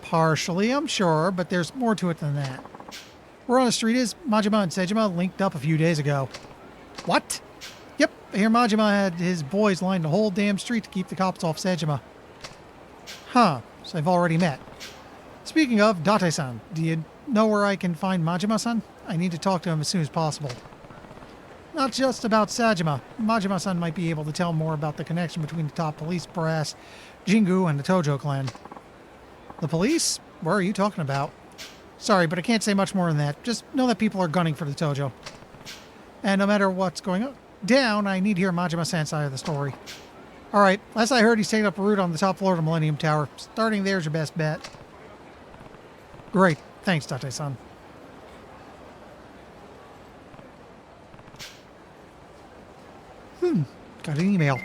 Partially, I'm sure, but there's more to it than that. Word on the street is Majima and Sejima linked up a few days ago. What? Yep, I hear Majima had his boys line the whole damn street to keep the cops off Sejima. Huh, so they've already met. Speaking of, Date-san, do you know where I can find Majima-san? I need to talk to him as soon as possible. Not just about Sajima. Majima-san might be able to tell more about the connection between the top police brass, Jingu, and the Tojo clan. The police? What are you talking about? Sorry, but I can't say much more than that. Just know that people are gunning for the Tojo. And no matter what's going down, I need to hear Majima-san's side of the story. Alright, last I heard he's taking up a route on the top floor of the Millennium Tower. Starting there's your best bet. Great. Thanks, Date-san. Got an email.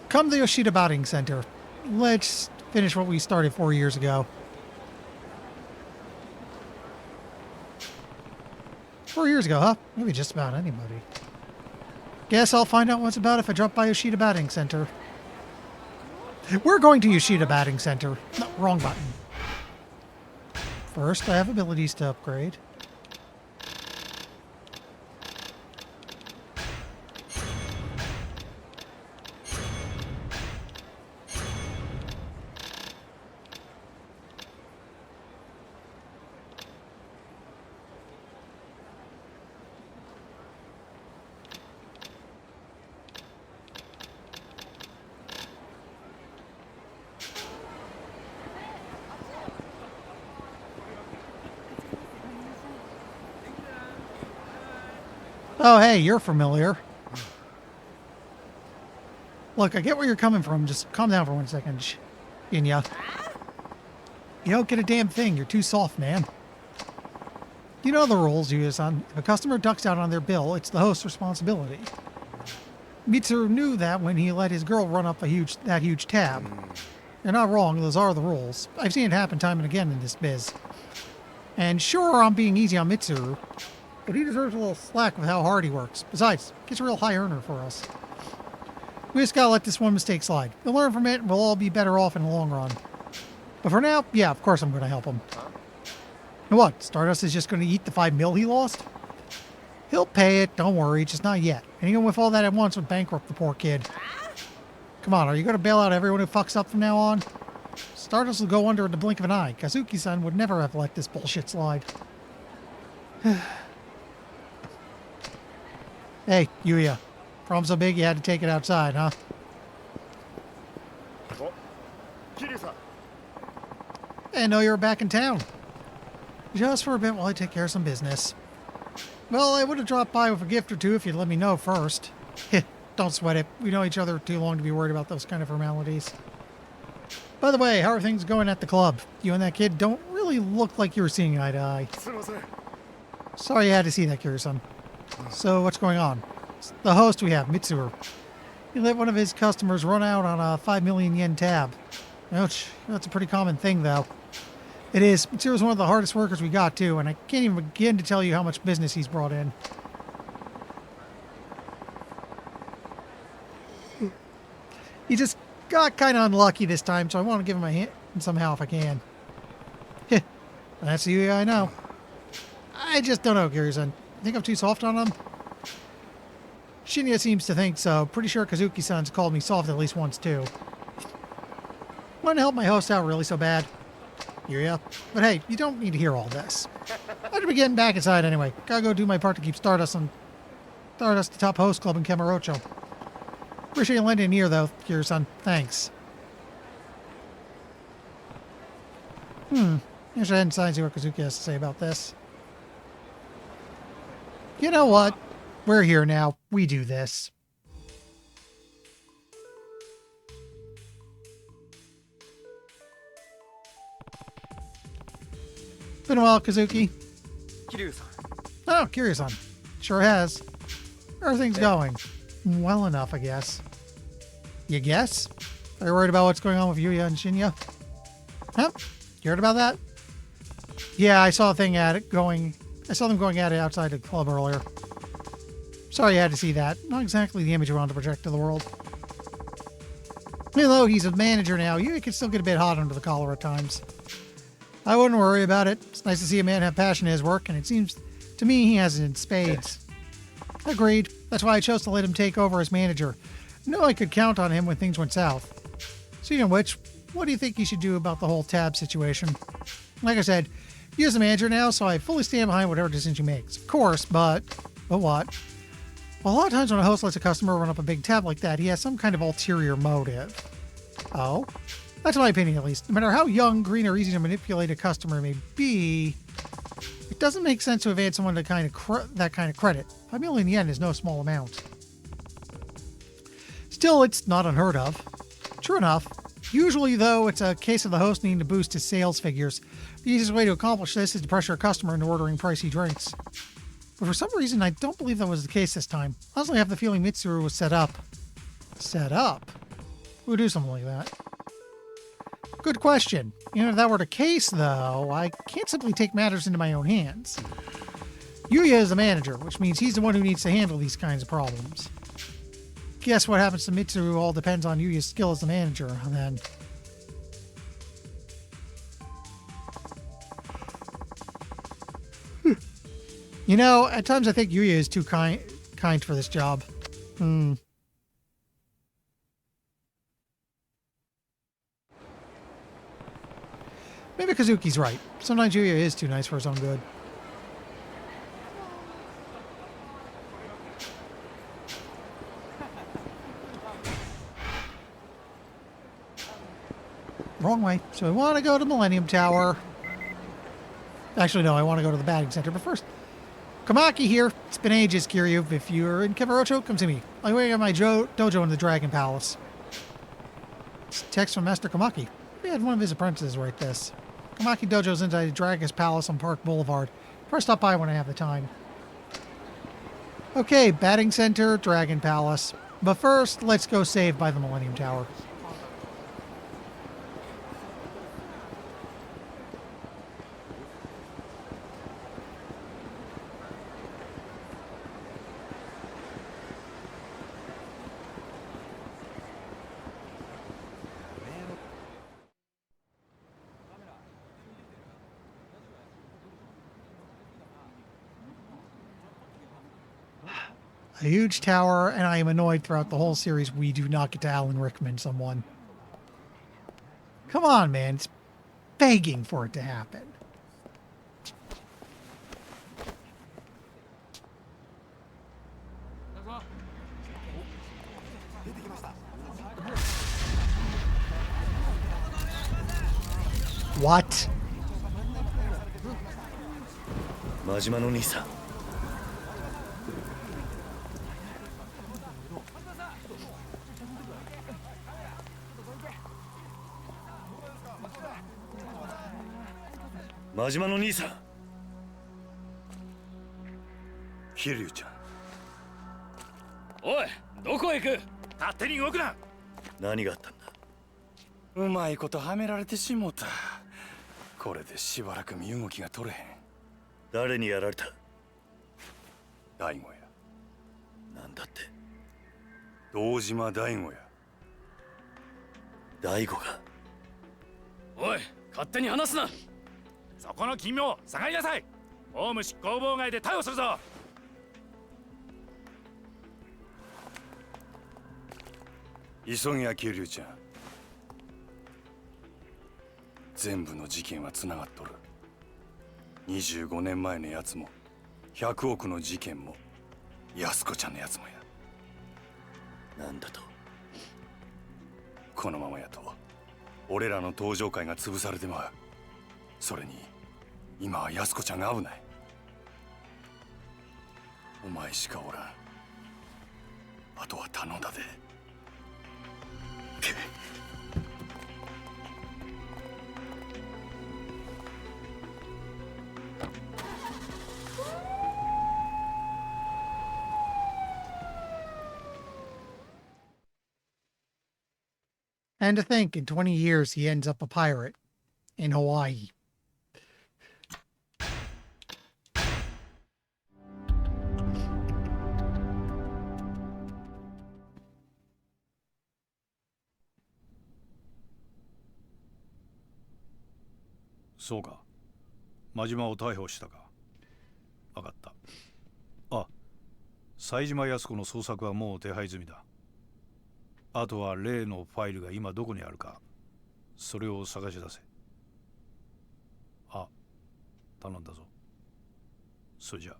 Come to the Yoshida Batting Center. Let's finish what we started 4 years ago. 4 years ago, huh? Maybe just about anybody. Guess I'll find out what's about if I drop by Yoshida Batting Center. We're going to Yoshida Batting Center. No, wrong button. First, I have abilities to upgrade. Oh, hey, you're familiar. Look, I get where you're coming from. Just calm down for 1 second, Inya. You don't get a damn thing. You're too soft, man. You know the rules, Yuya-san. If a customer ducks out on their bill, it's the host's responsibility. Mitsuru knew that when he let his girl run up that huge tab. You're not wrong. Those are the rules. I've seen it happen time and again in this biz. And sure, I'm being easy on Mitsuru, but he deserves a little slack with how hard he works. Besides, he's a real high earner for us. We just gotta let this one mistake slide. He'll learn from it, and we'll all be better off in the long run. But for now, yeah, of course I'm gonna help him. And what, Stardust is just gonna eat the 5 mil he lost? He'll pay it, don't worry, just not yet. Anyone with all that at once would bankrupt the poor kid. Come on, are you gonna bail out everyone who fucks up from now on? Stardust will go under in the blink of an eye. Kazuki-san would never have let this bullshit slide. Hey, Yuya. Problem so big you had to take it outside, huh? I know you were back in town. Just for a bit while I take care of some business. Well, I would have dropped by with a gift or two if you'd let me know first. don't sweat it. We know each other too long to be worried about those kind of formalities. By the way, how are things going at the club? You and that kid don't really look like you were seeing eye to eye. Sorry you had to see that, Kiryu-san. So, what's going on? The host we have, Mitsuru. He let one of his customers run out on a 5 million yen tab. Ouch. That's a pretty common thing, though. It is. Mitsuru's one of the hardest workers we got, too, and I can't even begin to tell you how much business he's brought in. He just got kind of unlucky this time, so I want to give him a hint somehow if I can. That's the Yuya I know. I just don't know, Kiryu-san. Think I'm too soft on him? Shinya seems to think so. Pretty sure Kazuki-san's called me soft at least once, too. Want to help my host out really so bad? Yuya. But hey, you don't need to hear all this. I have to be getting back inside anyway. Gotta go do my part to keep Stardust the top host club in Kamurocho. Appreciate you lending an ear, though, Kiryu-san. Thanks. I should head inside and see what Kazuki has to say about this. You know what? We're here now. We do this. Been a while, Kazuki. Kiryu-san. Oh, Kiryu-san. Sure has. How are things going? Well enough, I guess. You guess? Are you worried about what's going on with Yuya and Shinya? Huh? You heard about that? Yeah, I saw a thing at it going. I saw them going at it outside the club earlier. Sorry you had to see that. Not exactly the image you want to project to the world. Even though he's a manager now, Yuya can still get a bit hot under the collar at times. I wouldn't worry about it. It's nice to see a man have passion in his work, and it seems to me he has it in spades. Agreed. That's why I chose to let him take over as manager. I knew I could count on him when things went south. Speaking of which, what do you think he should do about the whole tab situation? Like I said, you're the manager now, so I fully stand behind whatever decision he makes. Of course, but what? Well, a lot of times when a host lets a customer run up a big tab like that, he has some kind of ulterior motive. Oh? That's my opinion, at least. No matter how young, green, or easy to manipulate a customer may be, it doesn't make sense to evade someone that kind of credit. 5 million yen is no small amount. Still, it's not unheard of. True enough. Usually, though, it's a case of the host needing to boost his sales figures. The easiest way to accomplish this is to pressure a customer into ordering pricey drinks. But for some reason, I don't believe that was the case this time. Honestly, I have the feeling Mitsuru was set up. Set up? Who would do something like that? Good question. If that were the case, though, I can't simply take matters into my own hands. Yuya is the manager, which means he's the one who needs to handle these kinds of problems. Guess what happens to Mitsuru all depends on Yuya's skill as the manager, then. At times I think Yuya is too kind for this job. Maybe Kazuki's right. Sometimes Yuya is too nice for his own good. Wrong way. So we want to go to Millennium Tower. Actually, no, I want to go to the batting center. But first, Kamaki here. It's been ages, Kiryu. If you're in Kamurocho, come see me. I'm waiting at my dojo in the Dragon Palace. It's a text from Master Kamaki. We had one of his apprentices write this. Kamaki Dojo's inside the Dragon's Palace on Park Boulevard. First stop by when I have the time. Okay, batting center, Dragon Palace. But first, let's go save by the Millennium Tower. A huge tower, and I am annoyed throughout the whole series we do not get to Alan Rickman someone. Come on, man. It's begging for it to happen. What? 真島の兄さん真島の兄さん。桐生ちゃん。おい、どこへ行く？勝手に動くな。何があったんだ？うまいことはめられてしもた。これでしばらく身動きが取れへん。誰にやられた？大悟や。なんだって？堂島大悟や。大悟が？おい、勝手に話すな。そこの奇妙下がりなさい。公務執行妨害で逮捕するぞ。急げや桐生ちゃん。全部の事件はつながっとる。25年前のやつも100億の事件も安子ちゃんのやつもや。なんだと？このままやと俺らの登場会が潰されてまう。それに今は安子ちゃんが危ない。お前しかおらん。あとは頼んだで。And to think, in 20 years, he ends up a pirate in Hawaii. So, 真島を逮捕したか。分かった。あ、冴島靖子の捜索はもう手配済みだ。あとは例のファイルが今どこにあるか、それを探し出せ。あ、頼んだぞ。それじゃ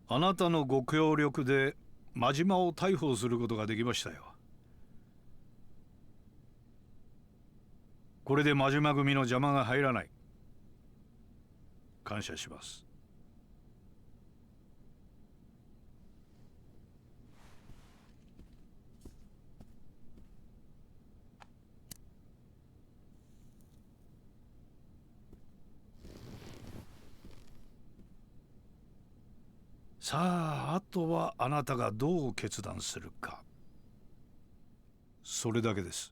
あなたのご協力で真島を逮捕することができましたよ。これで真島組の邪魔が入らない。感謝します。さあ、あとはあなたがどう決断するか。それだけです。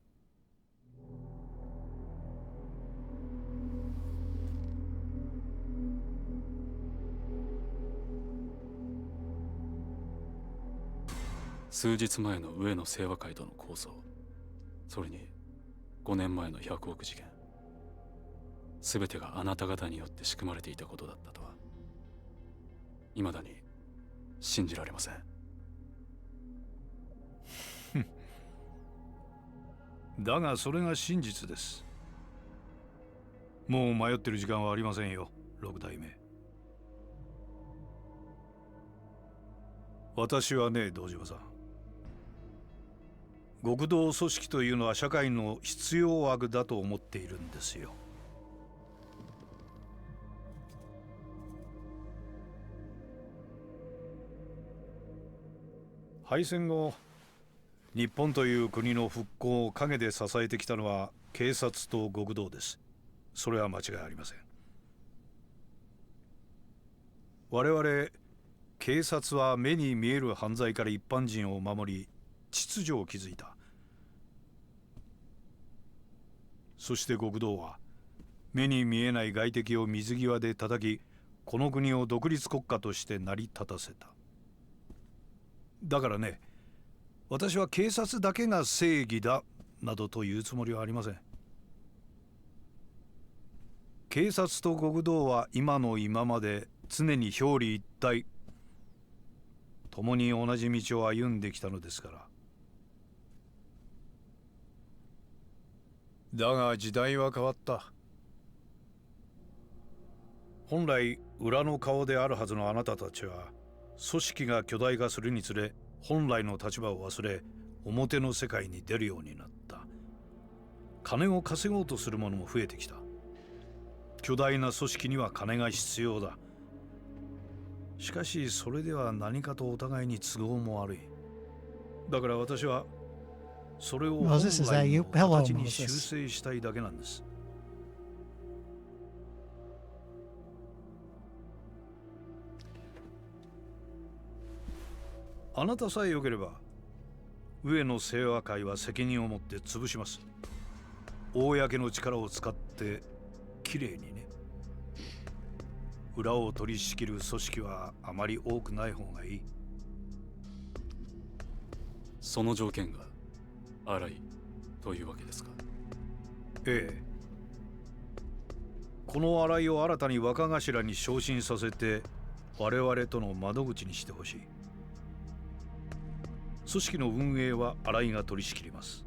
数日前の上野清和会との抗争、それに5年前の100億事件、全てがあなた方によって仕組まれていたことだったとは、未だに信じられません。だがそれが真実です。もう迷ってる時間はありませんよ、六代目。私はね、堂島さん、極道組織というのは社会の必要悪だと思っているんですよ。敗戦後、日本という国の復興を陰で支えてきたのは警察と極道です。それは間違いありません。我々警察は目に見える犯罪から一般人を守り、秩序を築いた。そして極道は目に見えない外敵を水際で叩き、この国を独立国家として成り立たせた。だからね、私は警察だけが正義だなどと言うつもりはありません。警察と極道は今の今まで常に表裏一体、共に同じ道を歩んできたのですから。だが時代は変わった。本来裏の顔であるはずのあなたたちは、組織が巨大化するにつれ本来の立場を忘れ、表の世界に出るようになった。金を稼ごうとする者も増えてきた。巨大な組織には金が必要だ。しかしそれでは何かとお互いに都合も悪い。だから私はそれを Moses, is 本 that 来 you? の Hello, 形に修 Moses. 正したいだけなんです。あなたさえ良ければ上野清和会は責任を持って潰します。公の力を使ってきれいにね。裏を取り仕切る組織はあまり多くない方がいい。その条件が荒いというわけですか？ええ。この荒井を新たに若頭に昇進させて我々との窓口にしてほしい。組織の運営は新井が取り仕切ります。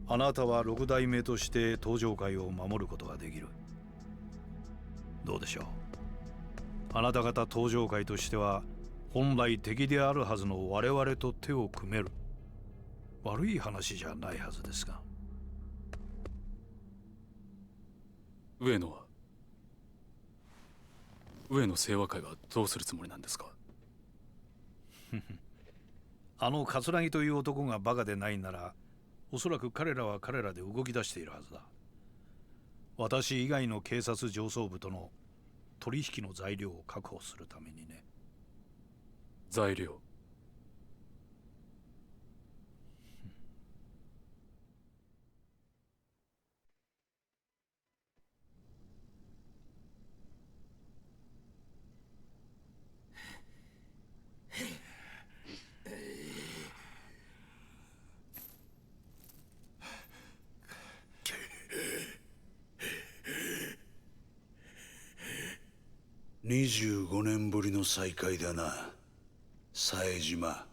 あなたは六代目として登場会を守ることができる。どうでしょう。あなた方登場会としては本来敵であるはずの我々と手を組める。悪い話じゃないはずですが。上野清和会はどうするつもりなんですか？あの桂木という男がバカでないなら、おそらく彼らは彼らで動き出しているはずだ。私以外の警察上層部との取引の材料を確保するためにね。材料。25年ぶりの再会だな、冴島。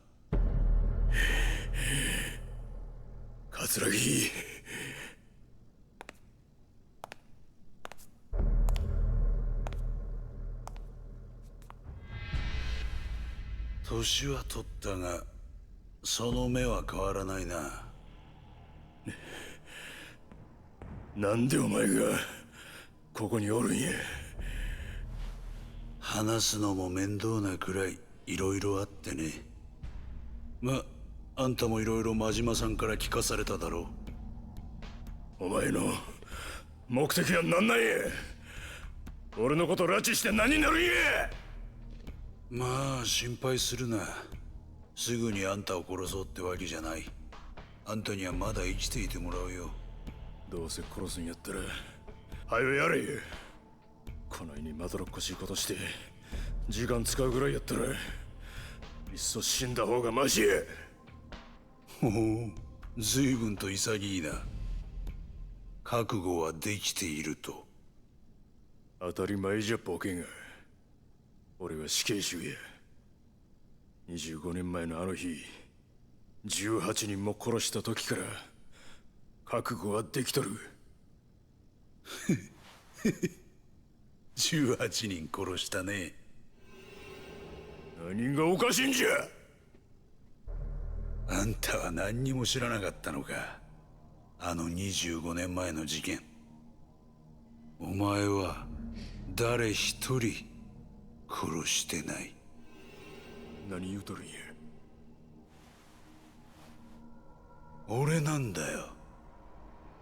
桂木。年は取ったがその目は変わらないな。なんでお前がここにおるんや。話すのも面倒なくらいいろいろあってね。あんたもいろいろ真島さんから聞かされただろう。お前の目的は何なんや。俺のこと拉致して何になるんや。まあ心配するな。すぐにあんたを殺そうってわけじゃない。あんたにはまだ生きていてもらうよ。どうせ殺すんやったら早よやれよ。こないにまどろっこしいことして時間使うぐらいやったらいっそ死んだ方がマシや。ほう、随分と潔いな。覚悟はできていると。当たり前じゃボケが。俺は死刑囚や。25年前のあの日18人も殺した時から覚悟はできとる。18人殺したね。何がおかしいんじゃ。あんたは何にも知らなかったのか。あの25年前の事件。お前は誰一人殺してない。何言うとるんや。俺なんだよ、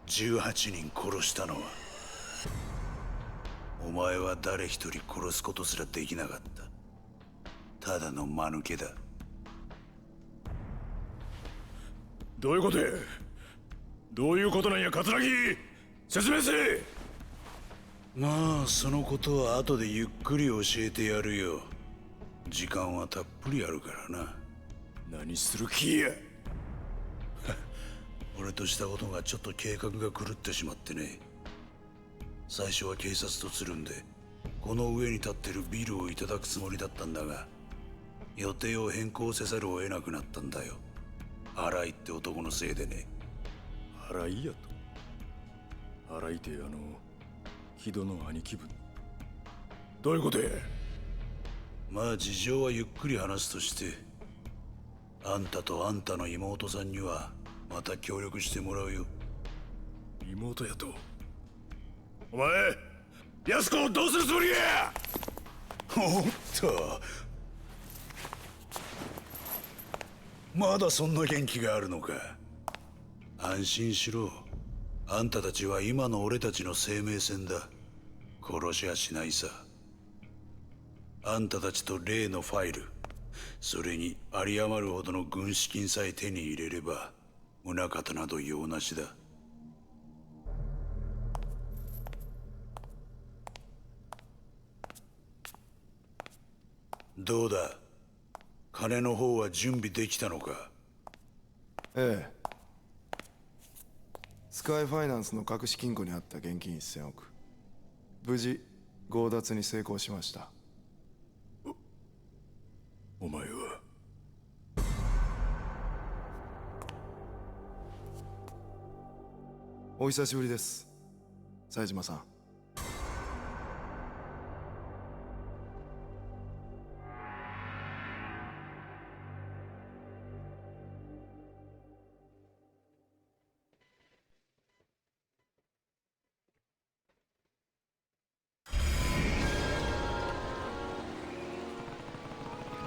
18人殺したのは。お前は誰一人殺すことすらできなかった。ただの間抜けだ。どういうことや。どういうことなんや桂木。説明せえ。まあそのことは後でゆっくり教えてやるよ。時間はたっぷりあるからな。何する気や。俺としたことがちょっと計画が狂ってしまってね。最初は警察とつるんでこの上に立ってるビルをいただくつもりだったんだが、予定を変更せざるを得なくなったんだよ。荒井って男のせいでね。荒井やと。荒井って木戸の兄貴分。どういうことや。まあ事情はゆっくり話すとして、あんたとあんたの妹さんにはまた協力してもらうよ。妹やと。お前安子をどうするつもりや。おっと、まだそんな元気があるのか。安心しろ。あんたたちは今の俺たちの生命線だ。殺しはしないさ。あんたたちと例のファイル、それに有り余るほどの軍資金さえ手に入れれば、宗方など用なしだ。どうだ、金の方は準備できたのか。ええ。スカイファイナンスの隠し金庫にあった現金1000億、無事強奪に成功しました。お前は。お久しぶりです、冴島さん。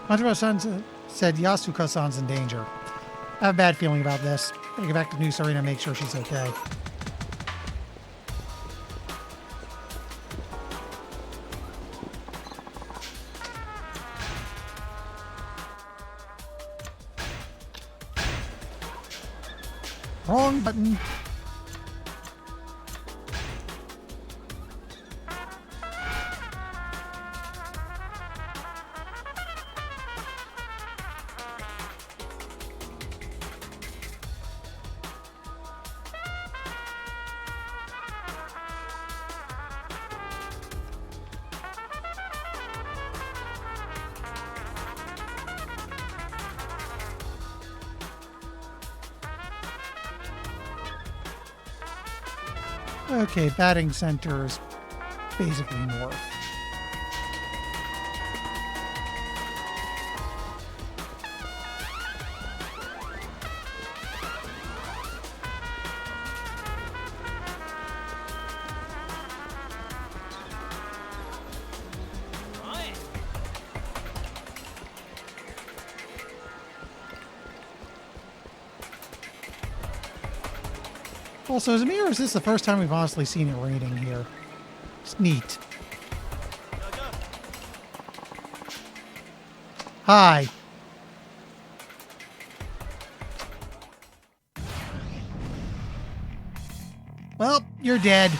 Majima-san said Yasuka-san's in danger. I have a bad feeling about this. Gotta get back to New Serena and make sure she's okay. Wrong button. Okay, batting center is basically north. Also, is this the first time we've honestly seen it raining here? It's neat. Hi. Well, you're dead.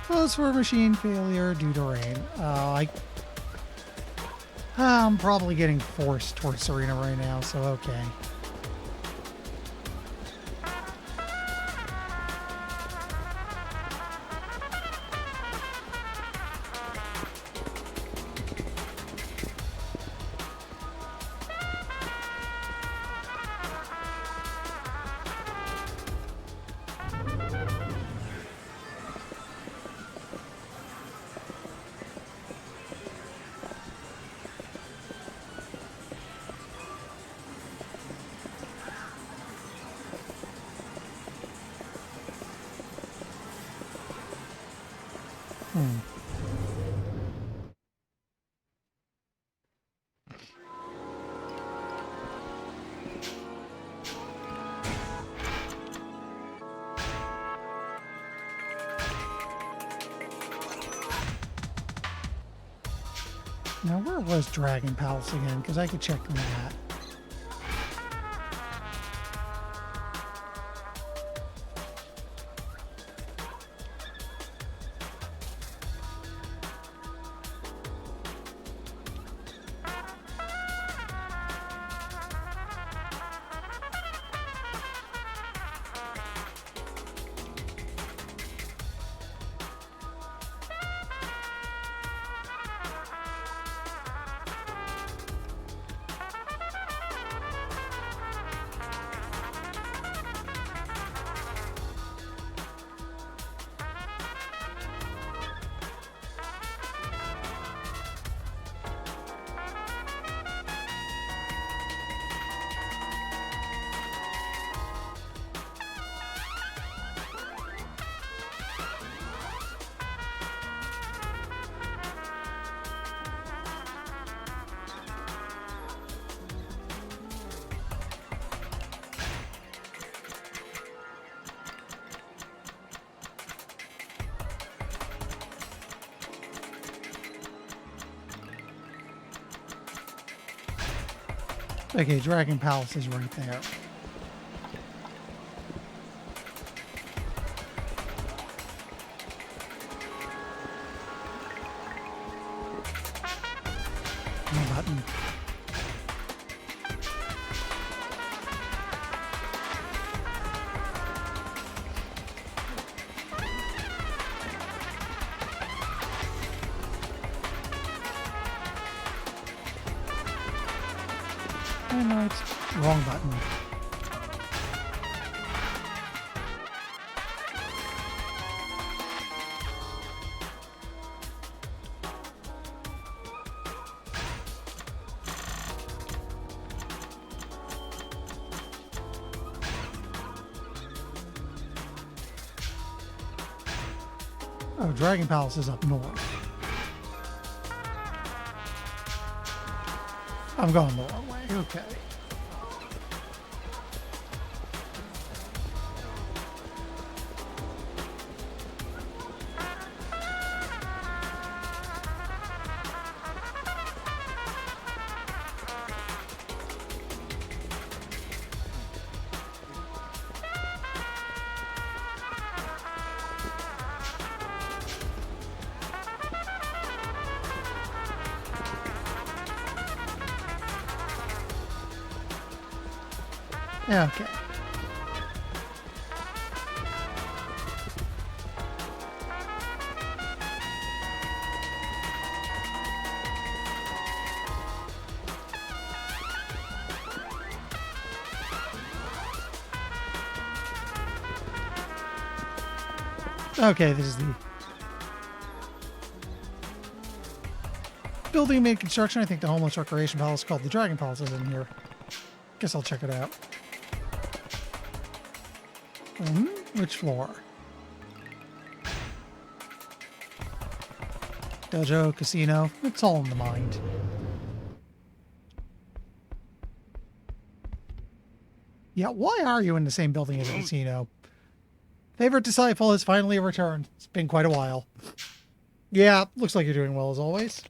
Close for machine failure due to rain. I'm probably getting forced towards Serena right now, so okay. Now, where was Dragon Palace again? Because I could check the map. Okay, Dragon Palace is right there. No button. Oh no, it's wrong button. Oh, Dragon Palace is up north. I'm going the wrong way. Okay. Yeah, okay. Okay, this is the building made construction. I think the homeless recreation palace called the Dragon Palace is in here. Guess I'll check it out. Which floor? Dojo, casino. It's all in the mind. Yeah, why are you in the same building as a casino? Favorite disciple has finally returned. It's been quite a while. Yeah, looks like you're doing well as always.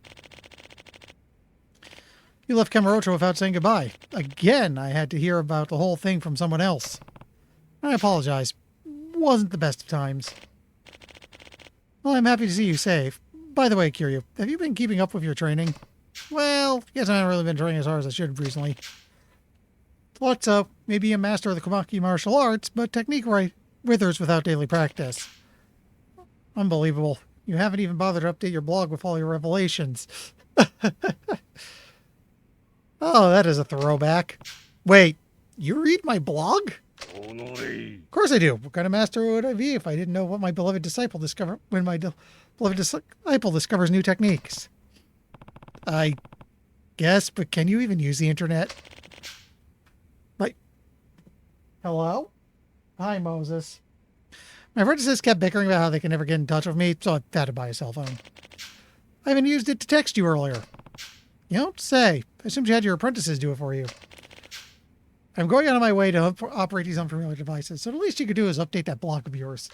You left Kamurocho without saying goodbye. Again, I had to hear about the whole thing from someone else. I apologize. Wasn't the best of times. Well, I'm happy to see you safe. By the way, Kiryu, have you been keeping up with your training? Well, yes, I haven't really been training as hard as I should have recently. Thought so. Maybe a master of the Komaki martial arts, but technique withers without daily practice. Unbelievable. You haven't even bothered to update your blog with all your revelations. Oh, that is a throwback. Wait, you read my blog? Of course I do. What kind of master would I be if I didn't know what my beloved disciple discovered when my beloved disciple discovers new techniques? I guess, but can you even use the internet? Like, hello? Hi, Moses. My apprentices kept bickering about how they can never get in touch with me, so I had to buy a cell phone. I even used it to text you earlier. You don't say. I assumed you had your apprentices do it for you. I'm going out of my way to operate these unfamiliar devices, so the least you could do is update that blog of yours.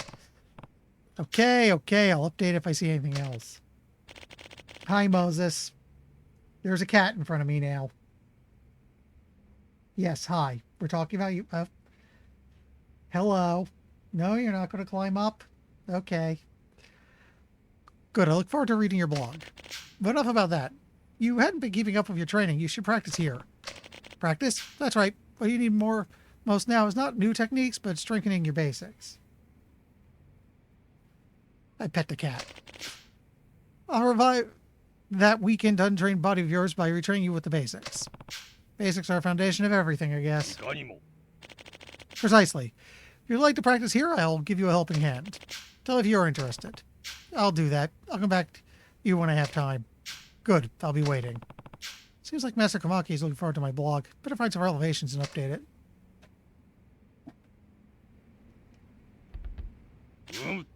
Okay, I'll update if I see anything else. Hi, Moses. There's a cat in front of me now. Yes, hi. We're talking about you. Hello. No, you're not going to climb up? Okay. Good, I look forward to reading your blog. But enough about that. You hadn't been keeping up with your training. You should practice here. Practice? That's right. What you need most now is not new techniques, but strengthening your basics. I pet the cat. I'll revive that weakened, untrained body of yours by retraining you with the basics. Basics are a foundation of everything, I guess. Precisely. If you'd like to practice here, I'll give you a helping hand. Tell if you're interested. I'll do that. I'll come back to you when I have time. Good. I'll be waiting. Seems like Master Komaki is looking forward to my blog. Better find some revelations and update it.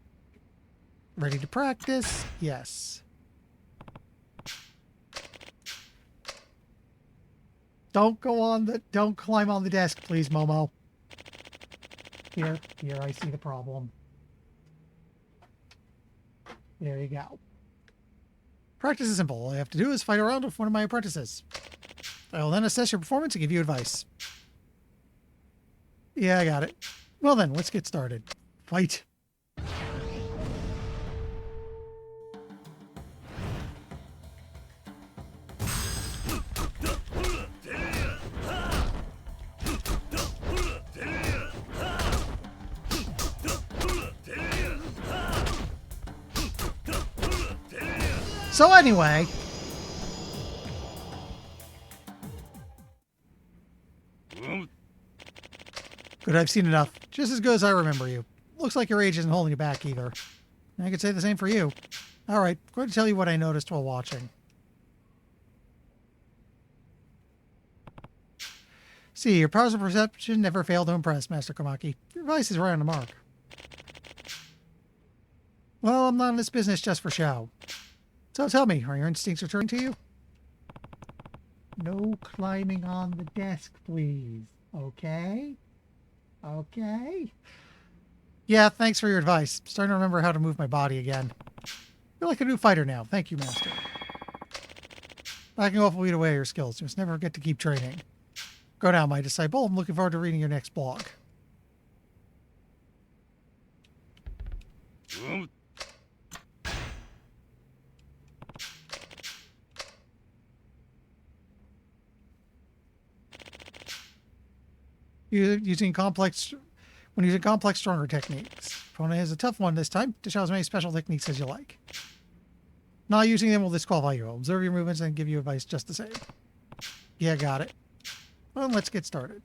Ready to practice? Yes. Don't climb on the desk, please, Momo. Here, I see the problem. There you go. Practice is simple. All I have to do is fight around with one of my apprentices. I will then assess your performance and give you advice. Yeah, I got it. Well then, let's get started. Fight. So anyway, good, I've seen enough. Just as good as I remember you. Looks like your age isn't holding you back either. I could say the same for you. Alright, I'm going to tell you what I noticed while watching. See, your powers of perception never fail to impress, Master Komaki. Your advice is right on the mark. Well, I'm not in this business just for show. So tell me, are your instincts returning to you? No climbing on the desk, please. Okay? Okay? Yeah, thanks for your advice. Starting to remember how to move my body again. Feel like a new fighter now. Thank you, Master. Backing off will eat away your skills. You must never forget to keep training. Go now, my disciple. I'm looking forward to reading your next blog. When using complex, stronger techniques. Opponent has a tough one this time. Dish out as many special techniques as you like. Not using them will disqualify you. I'll observe your movements and give you advice just the same. Yeah, got it. Well, let's get started.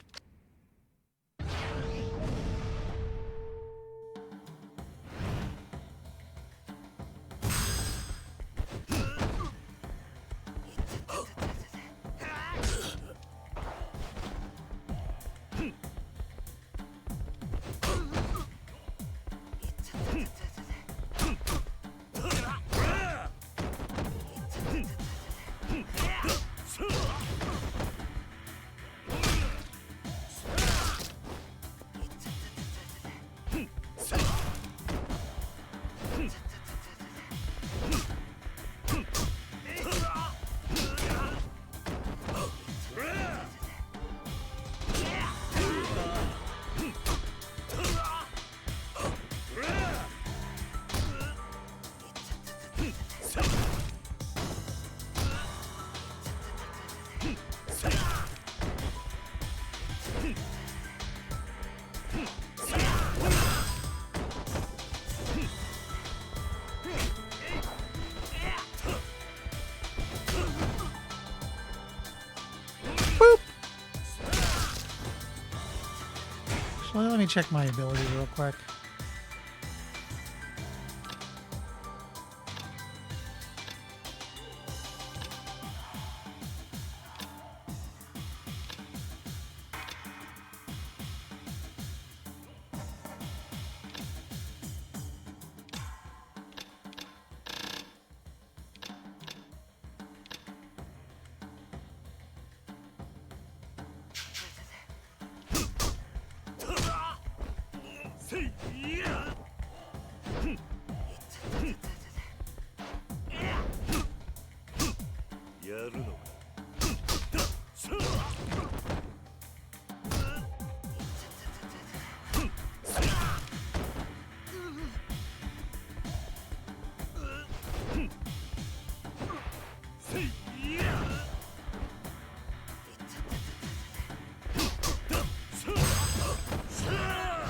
Well, let me check my ability real quick.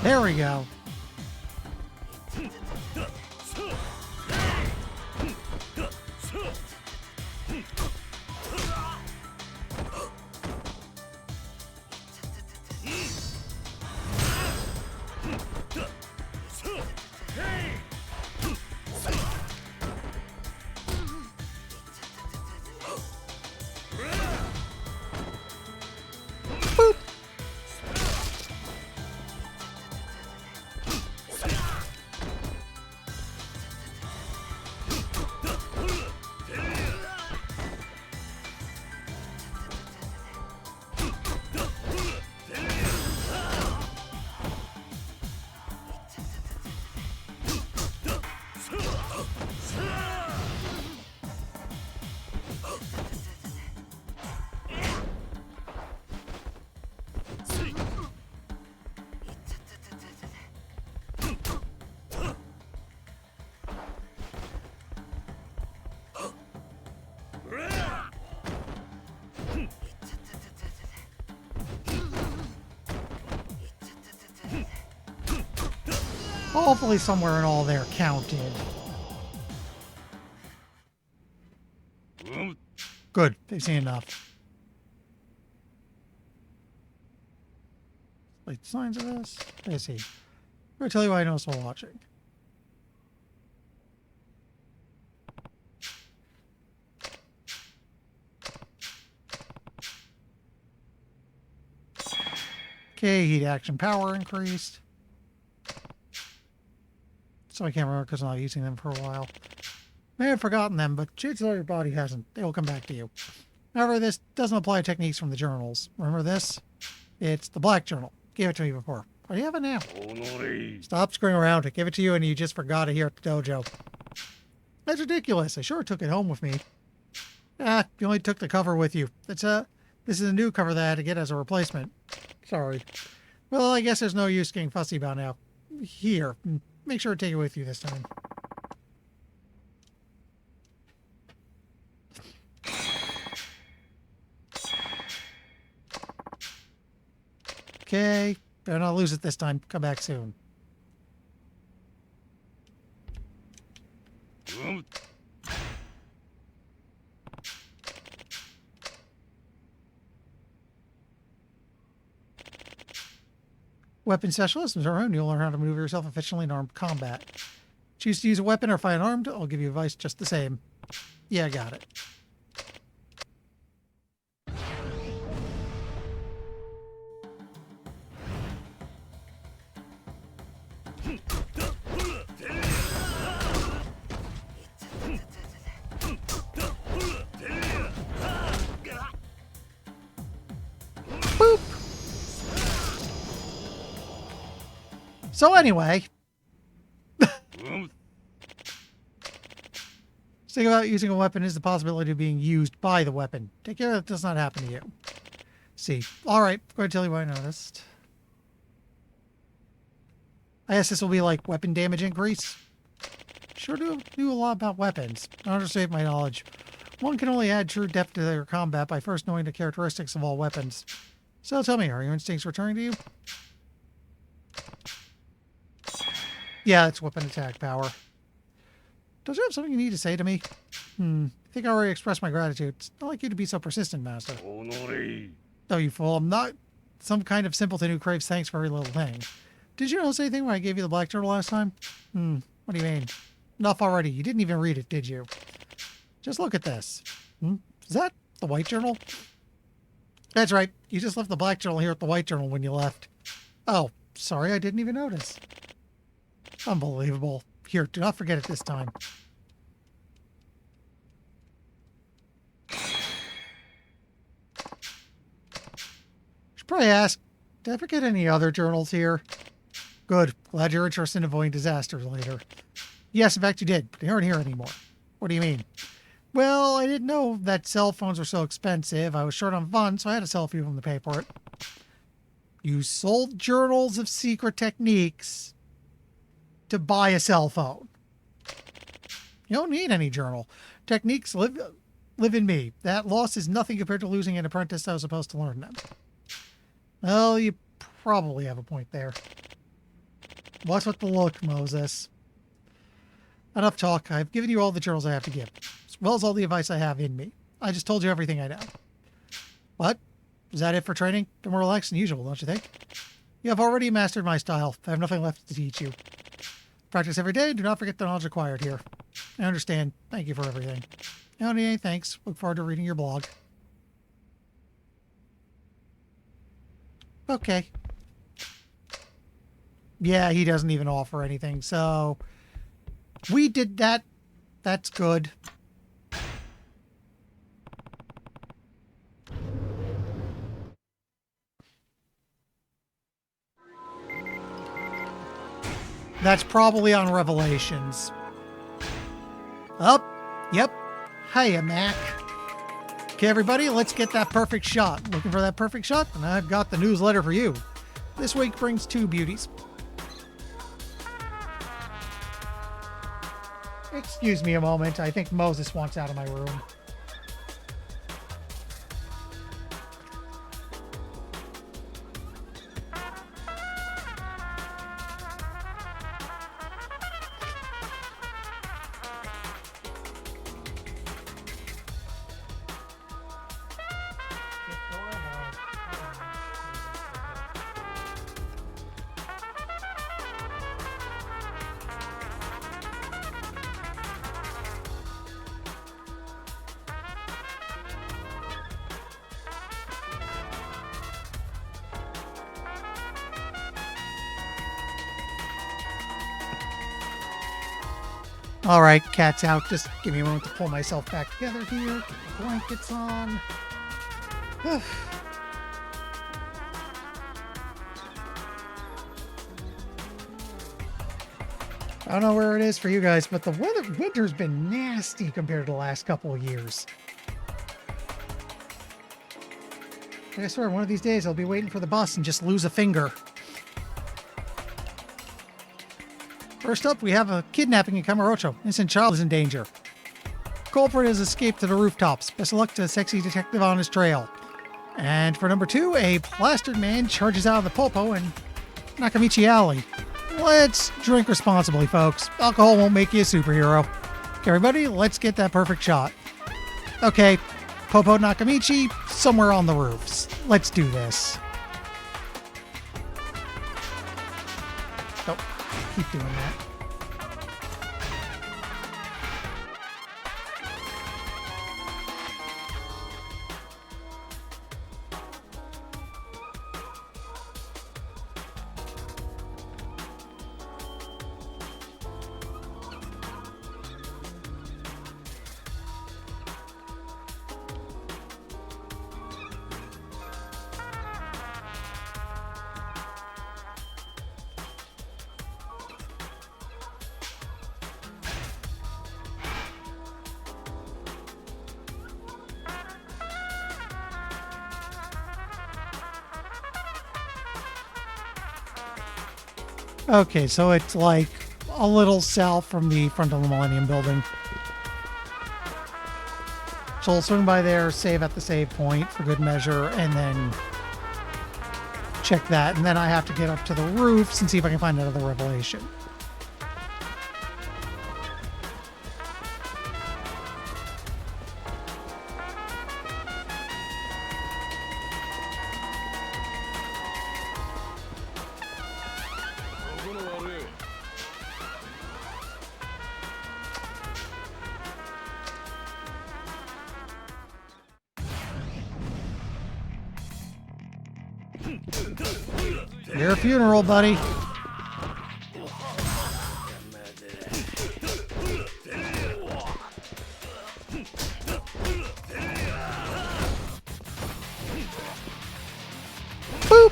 There we go. Hopefully somewhere in all there counted. Good, they've seen enough. Like signs of this? I see. I'm gonna tell you what I noticed while watching. Okay, heat action power increased. So I can't remember because I'm not using them for a while. May have forgotten them, but chances are your body hasn't. They will come back to you. However, this doesn't apply to techniques from the journals. Remember this? It's the black journal. Gave it to me before. What do you have it now? Stop screwing around. I gave it to you and you just forgot it here at the dojo. That's ridiculous. I sure took it home with me. Ah, you only took the cover with you. This is a new cover that I had to get as a replacement. Sorry. Well, I guess there's no use getting fussy about now. Here, make sure to take it with you this time. Okay, better not lose it this time. Come back soon. Weapon specialist, Zoro, you'll learn how to maneuver yourself efficiently in armed combat. Choose to use a weapon or fight unarmed, I'll give you advice just the same. Yeah, I got it. Boop! So anyway, thing about using a weapon is the possibility of being used by the weapon. Take care that does not happen to you. See. Alright, I'm going to tell you what I noticed. I guess this will be like weapon damage increase. Sure do a lot about weapons. In order to save my knowledge, one can only add true depth to their combat by first knowing the characteristics of all weapons. So tell me, are your instincts returning to you? Yeah, it's weapon attack power. Don't you have something you need to say to me? I think I already expressed my gratitude. It's not like you to be so persistent, Master. Oh, you fool. I'm not some kind of simpleton who craves thanks for every little thing. Did you notice anything when I gave you the black journal last time? What do you mean? Enough already. You didn't even read it, did you? Just look at this. Is that the white journal? That's right. You just left the black journal here at the white journal when you left. Oh, sorry. I didn't even notice. Unbelievable. Here, do not forget it this time. Should probably ask, did I forget any other journals here? Good. Glad you're interested in avoiding disasters later. Yes, in fact you did, but they aren't here anymore. What do you mean? Well, I didn't know that cell phones were so expensive. I was short on funds, so I had to sell a few of them to pay for it. You sold journals of secret techniques to buy a cell phone. You don't need any journal. Techniques live in me. That loss is nothing compared to losing an apprentice that was supposed to learn them. Well, you probably have a point there. What's with the look, Moses? Enough talk. I've given you all the journals I have to give, as well as all the advice I have in me. I just told you everything I know. What? Is that it for training? Bit more relaxed than usual, don't you think? You have already mastered my style. I have nothing left to teach you. Practice every day. Do not forget the knowledge acquired here. I understand. Thank you for everything. I don't need any thanks. Look forward to reading your blog. Okay. Yeah, he doesn't even offer anything, so we did that. That's good. That's probably on Revelations. Up. Yep. Hiya, Mac. Okay, everybody, let's get that perfect shot. Looking for that perfect shot? And I've got the newsletter for you. This week brings two beauties. Excuse me a moment. I think Moses wants out of my room. All right, cat's out. Just give me a moment to pull myself back together here. Get the blankets on. I don't know where it is for you guys, but the winter's been nasty compared to the last couple of years. Like I swear, one of these days I'll be waiting for the bus and just lose a finger. First up, we have a kidnapping in Kamurocho. Innocent child is in danger. Culprit has escaped to the rooftops. Best of luck to the sexy detective on his trail. And for number 2, a plastered man charges out of the Popo in Nakamichi Alley. Let's drink responsibly, folks. Alcohol won't make you a superhero. Okay, everybody, let's get that perfect shot. Okay, Popo Nakamichi, somewhere on the roofs. Let's do this. Oh, keep doing that. Okay, so it's like a little south from the front of the Millennium Building. So we'll swing by there, save at the save point for good measure, and then check that. And then I have to get up to the roofs and see if I can find another revelation. Your funeral, buddy. Boop.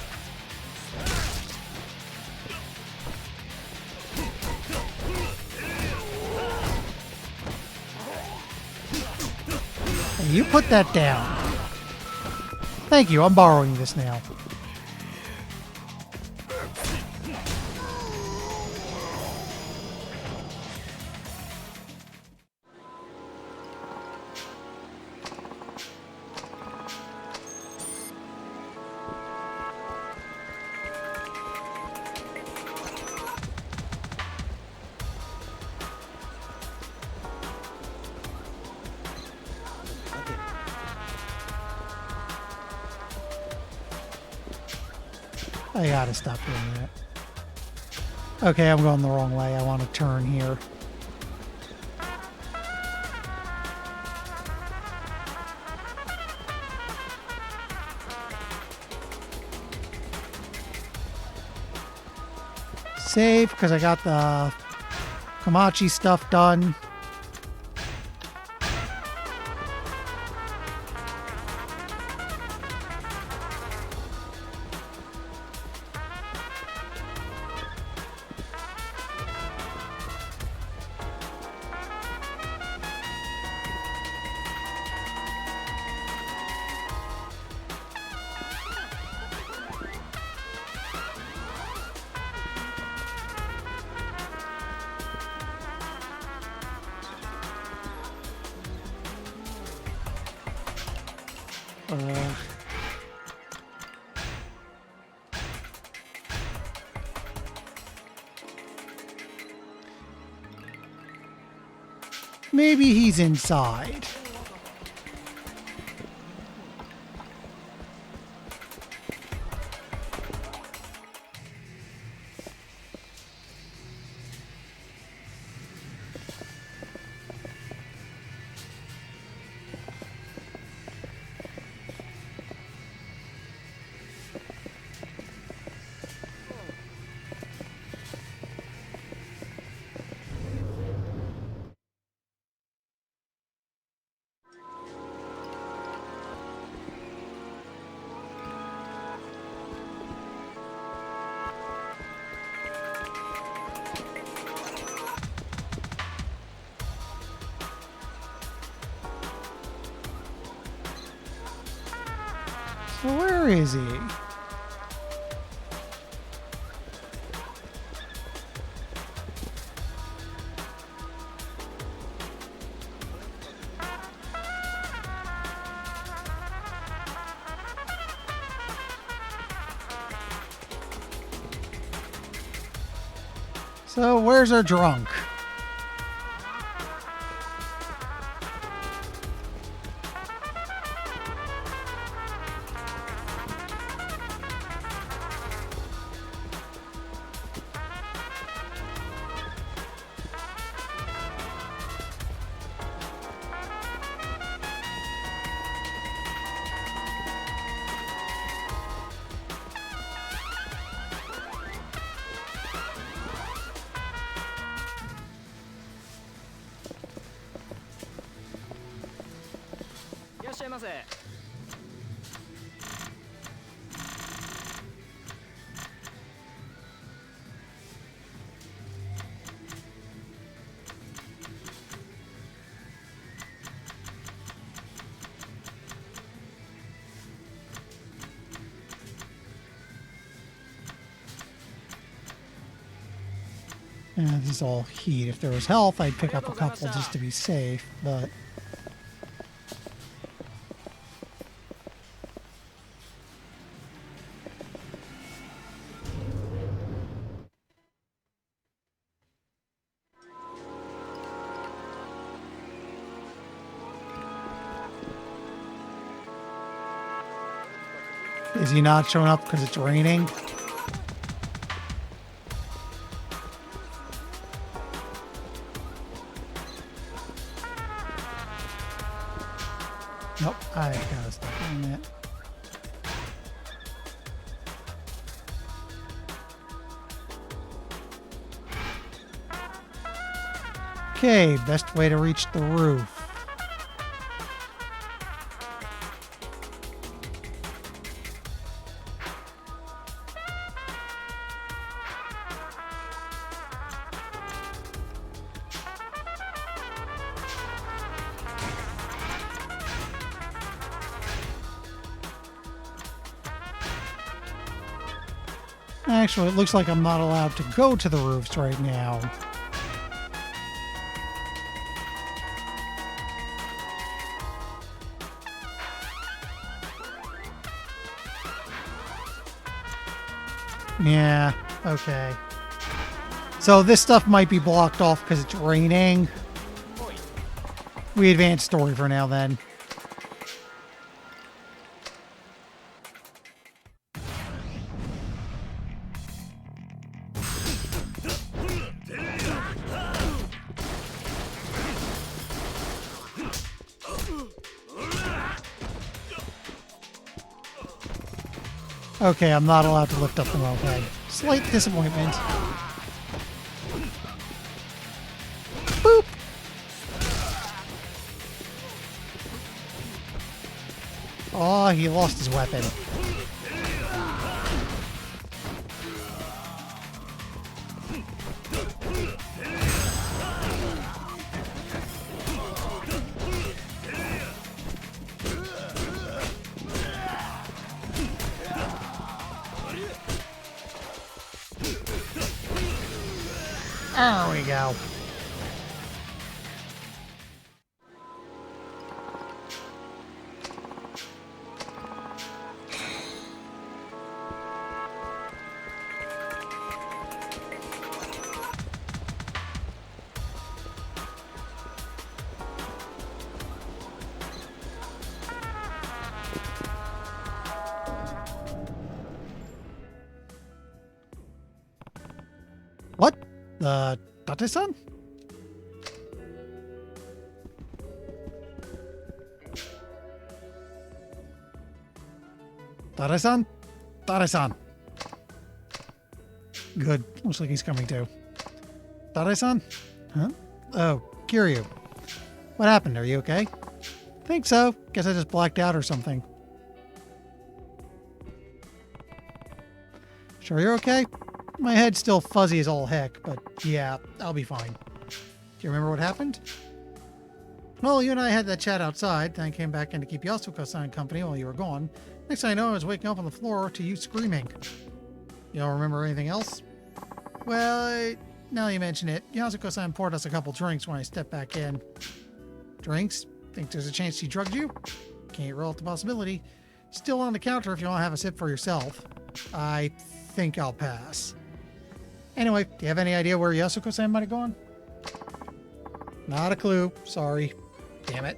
Hey, you put that down. Thank you, I'm borrowing this now. I gotta stop doing that. Okay, I'm going the wrong way. I want to turn here. Save, because I got the Komachi stuff done. Maybe he's inside. Well, where is he? So, where's our drunk? Yeah, this is all heat. If there was health, I'd pick up a couple just to be safe, but... Is he not showing up because it's raining? Nope, I gotta stop doing that. Okay, best way to reach the roof. Actually, it looks like I'm not allowed to go to the roofs right now. Yeah, okay. So this stuff might be blocked off because it's raining. We advance story for now then. Okay, I'm not allowed to lift up the moped. Slight disappointment. Boop! Oh, he lost his weapon. There we go. What? Tate-san? Tate-san? Tate-san. Good. Looks like he's coming too. Tate-san? Huh? Oh, Kiryu. What happened? Are you okay? Think so. Guess I just blacked out or something. Sure you're okay? My head's still fuzzy as all heck, but yeah, I'll be fine. Do you remember what happened? Well, you and I had that chat outside, then I came back in to keep Yasuko-san company while you were gone. Next thing I know, I was waking up on the floor to you screaming. You don't remember anything else? Well, now you mention it, Yasuko-san poured us a couple drinks when I stepped back in. Drinks? Think there's a chance she drugged you? Can't rule out the possibility. Still on the counter if you want to have a sip for yourself. I think I'll pass. Anyway, do you have any idea where Yasuko-san might have gone? Not a clue. Sorry. Damn it.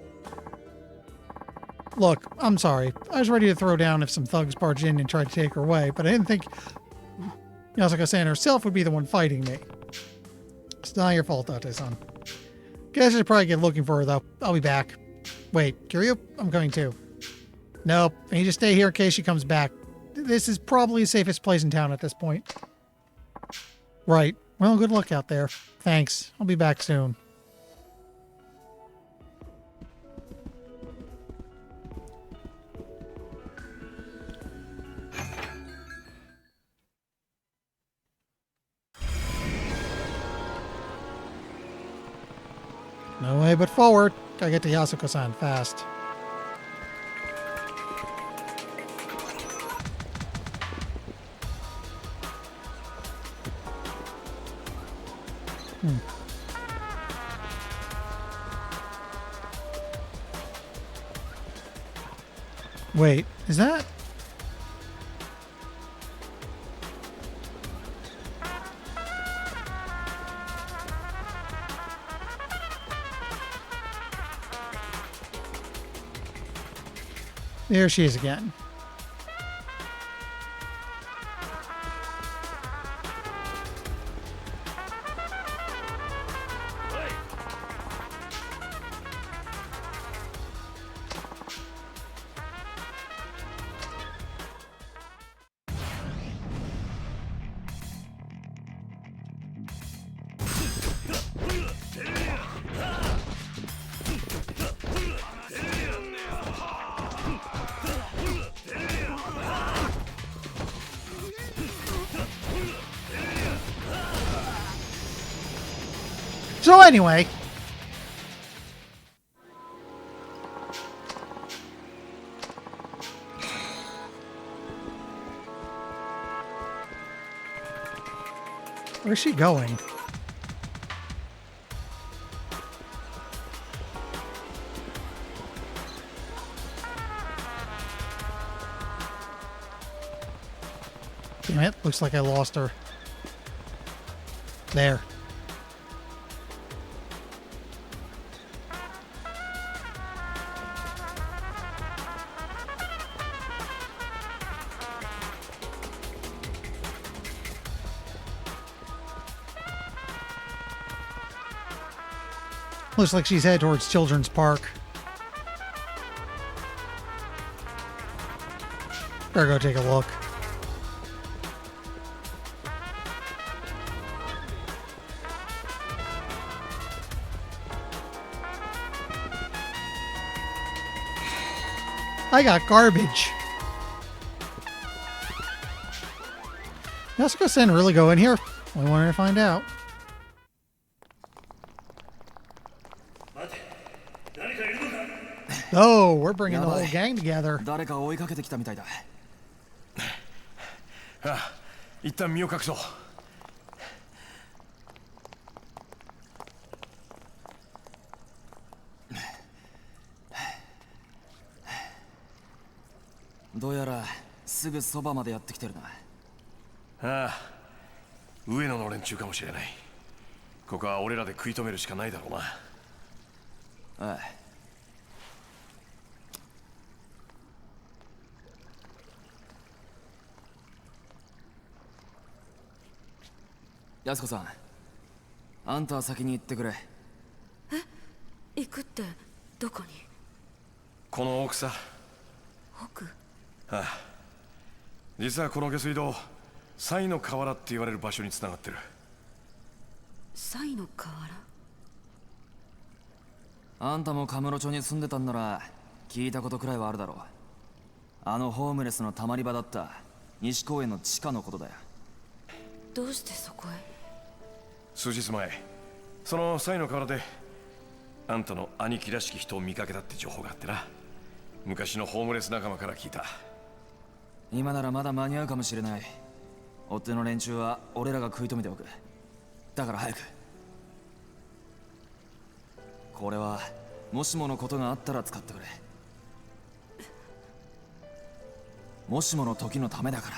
Look, I'm sorry. I was ready to throw down if some thugs barged in and tried to take her away, but I didn't think Yasuko-san herself would be the one fighting me. It's not your fault, Tate-san. Guess I should probably get looking for her, though. I'll be back. Wait, Kiryu? I'm coming too. Nope. I need to stay here in case she comes back. This is probably the safest place in town at this point. Right. Well, good luck out there. Thanks. I'll be back soon. No way but forward. Gotta get to Yasuko-san fast. Wait, is that? There she is again. So anyway, where's she going? Damn it, looks like I lost her. There. Looks like she's headed towards Children's Park. Better go take a look. I got garbage. Yasuko-san really go in here? We wanted to find out. Oh, we're bringing the whole gang together. 誰か追いかけてきたみたいだ。ああ、一旦身を隠そう。どうやらすぐそばまでやってきてるな。ああ、上野の連中かもしれない。ここは俺らで食い止めるしかないだろうな。ああ。安子さん、あんたは先に行ってくれ。え、行くってどこに？この奥さ。奥？ああ、実はこの下水道、西の河原って言われる場所に繋がってる。西の河原？あんたもカムロ町に住んでたんなら聞いたことくらいはあるだろう。あのホームレスのたまり場だった西公園の地下のことだよ。どうしてそこへ？数日前、その西の河原であんたの兄貴らしき人を見かけたって情報があってな。昔のホームレス仲間から聞いた。今ならまだ間に合うかもしれない。追っ手の連中は俺らが食い止めておく。だから早く。これはもしものことがあったら使ってくれ。もしもの時のためだから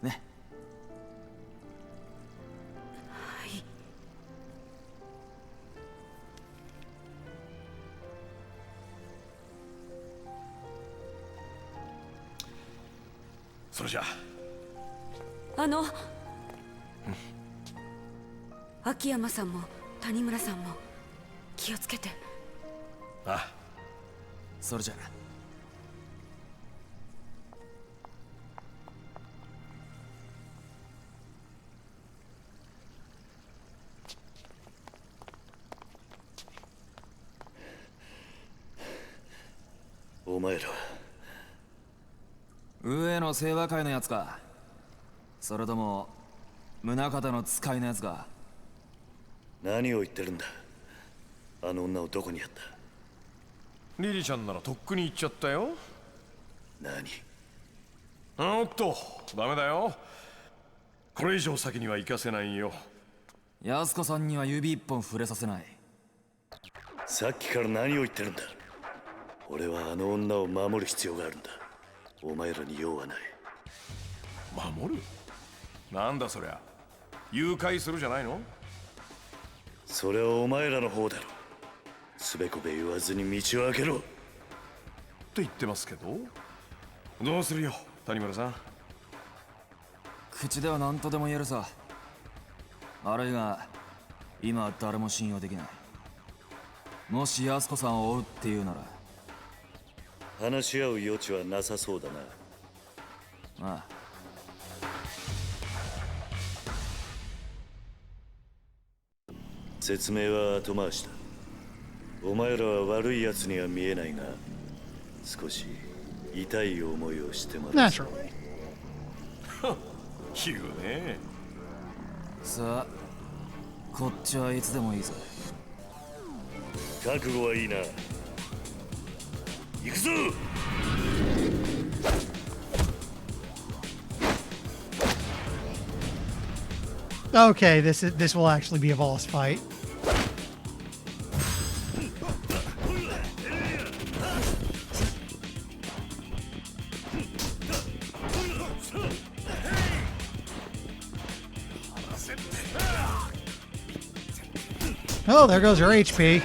ね。はい。それじゃ秋山さんも谷村さんも気をつけて。ああ。それじゃお前ら上野清和会のやつか。それとも宗像の使いのやつか。何を言ってるんだ。あの女をどこにやった。リリちゃんならとっくに行っちゃったよ。何。おっとダメだよ。これ以上先には行かせないよ。安子さんには指一本触れさせない。さっきから何を言ってるんだ。俺はあの女を守る必要があるんだ。お前らに用はない。守る？なんだそりゃ。誘拐するじゃないの？それはお前らの方だろ。すべこべ言わずに道を開けろ。と言ってますけど。どうするよ谷村さん。口では何とでも言えるさ。悪いが今は誰も信用できない。もし安子さんを追うっていうなら。話し合う余地はなさそうだな。ああ。説明は後回しだ。お前らは悪い奴には見えないが、少し痛い思いをしてもらう。Naturally. 言うね。さあ、こっちはいつでもいいぞ。覚悟はいいな。行くぞ。Okay, this will actually be a boss fight. Oh, there goes your HP.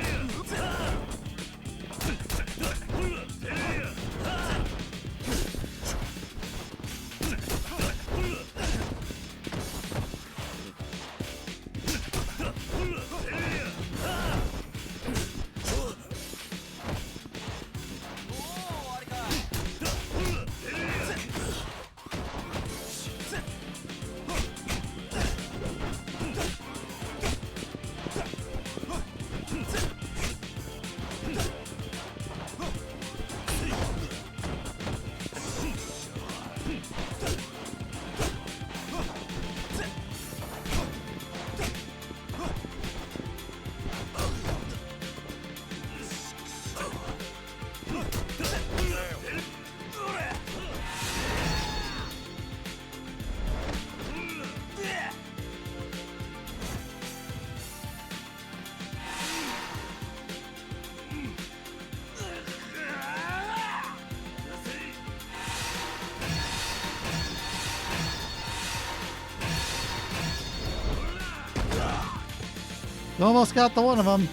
Almost got the one of them.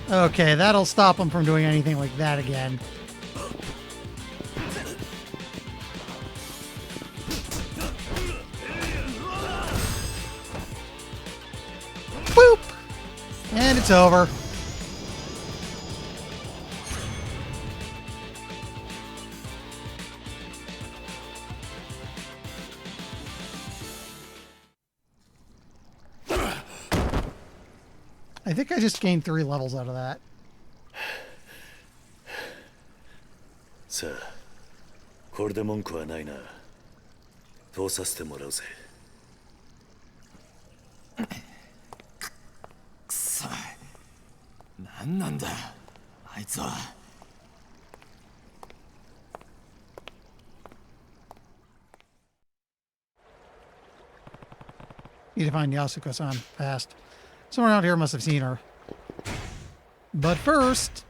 Okay, that'll stop him from doing anything like that again. Boop! And it's over. I think I just gained 3 levels out of that. さあこれで文句はないな。通させてもらうぜ。くそ、何なんだあいつは。Need to find Yasuko-san fast. Someone out here must have seen her. But first...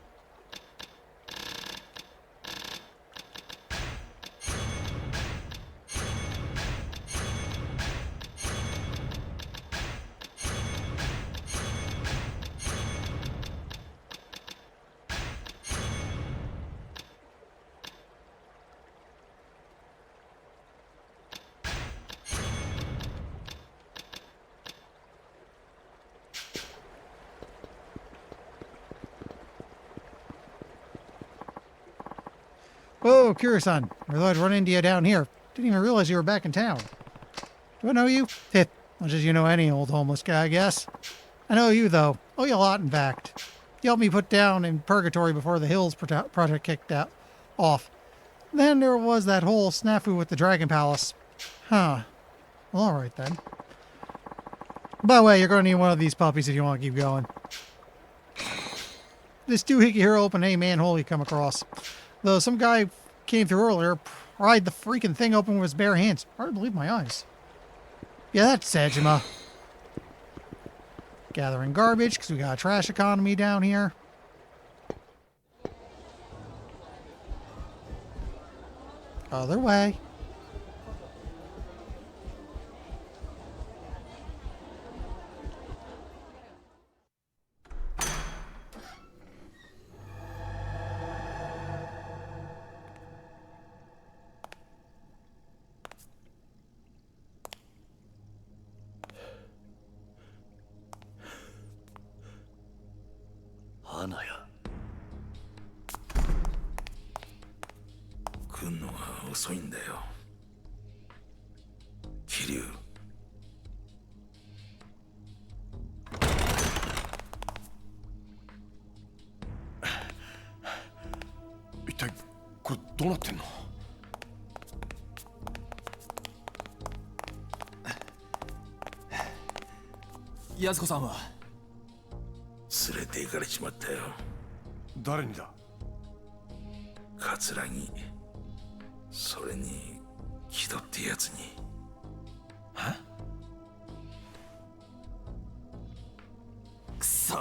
Whoa, Kiryu-san. I thought I'd run into you down here. Didn't even realize you were back in town. Do I know you? Heh, much as you know any old homeless guy, I guess. I know you, though. Oh, you a lot, in fact. You helped me put down in purgatory before the Hills project kicked off. Then there was that whole snafu with the Dragon Palace. Huh. Well, alright then. By the way, you're going to need one of these puppies if you want to keep going. This doohickey hero opened any manhole you come across. Though some guy came through earlier, pried the freaking thing open with his bare hands. Hard to believe my eyes. Yeah, that's Sejima. Gathering garbage, because we got a trash economy down here. Other way. Anaya. 来んのが遅いんだよ。kiryu。一体これどうなってんの？安子さんは連れて行かれちまったよ。誰にだ？桂木。それに木戸ってやつに。は？くそ、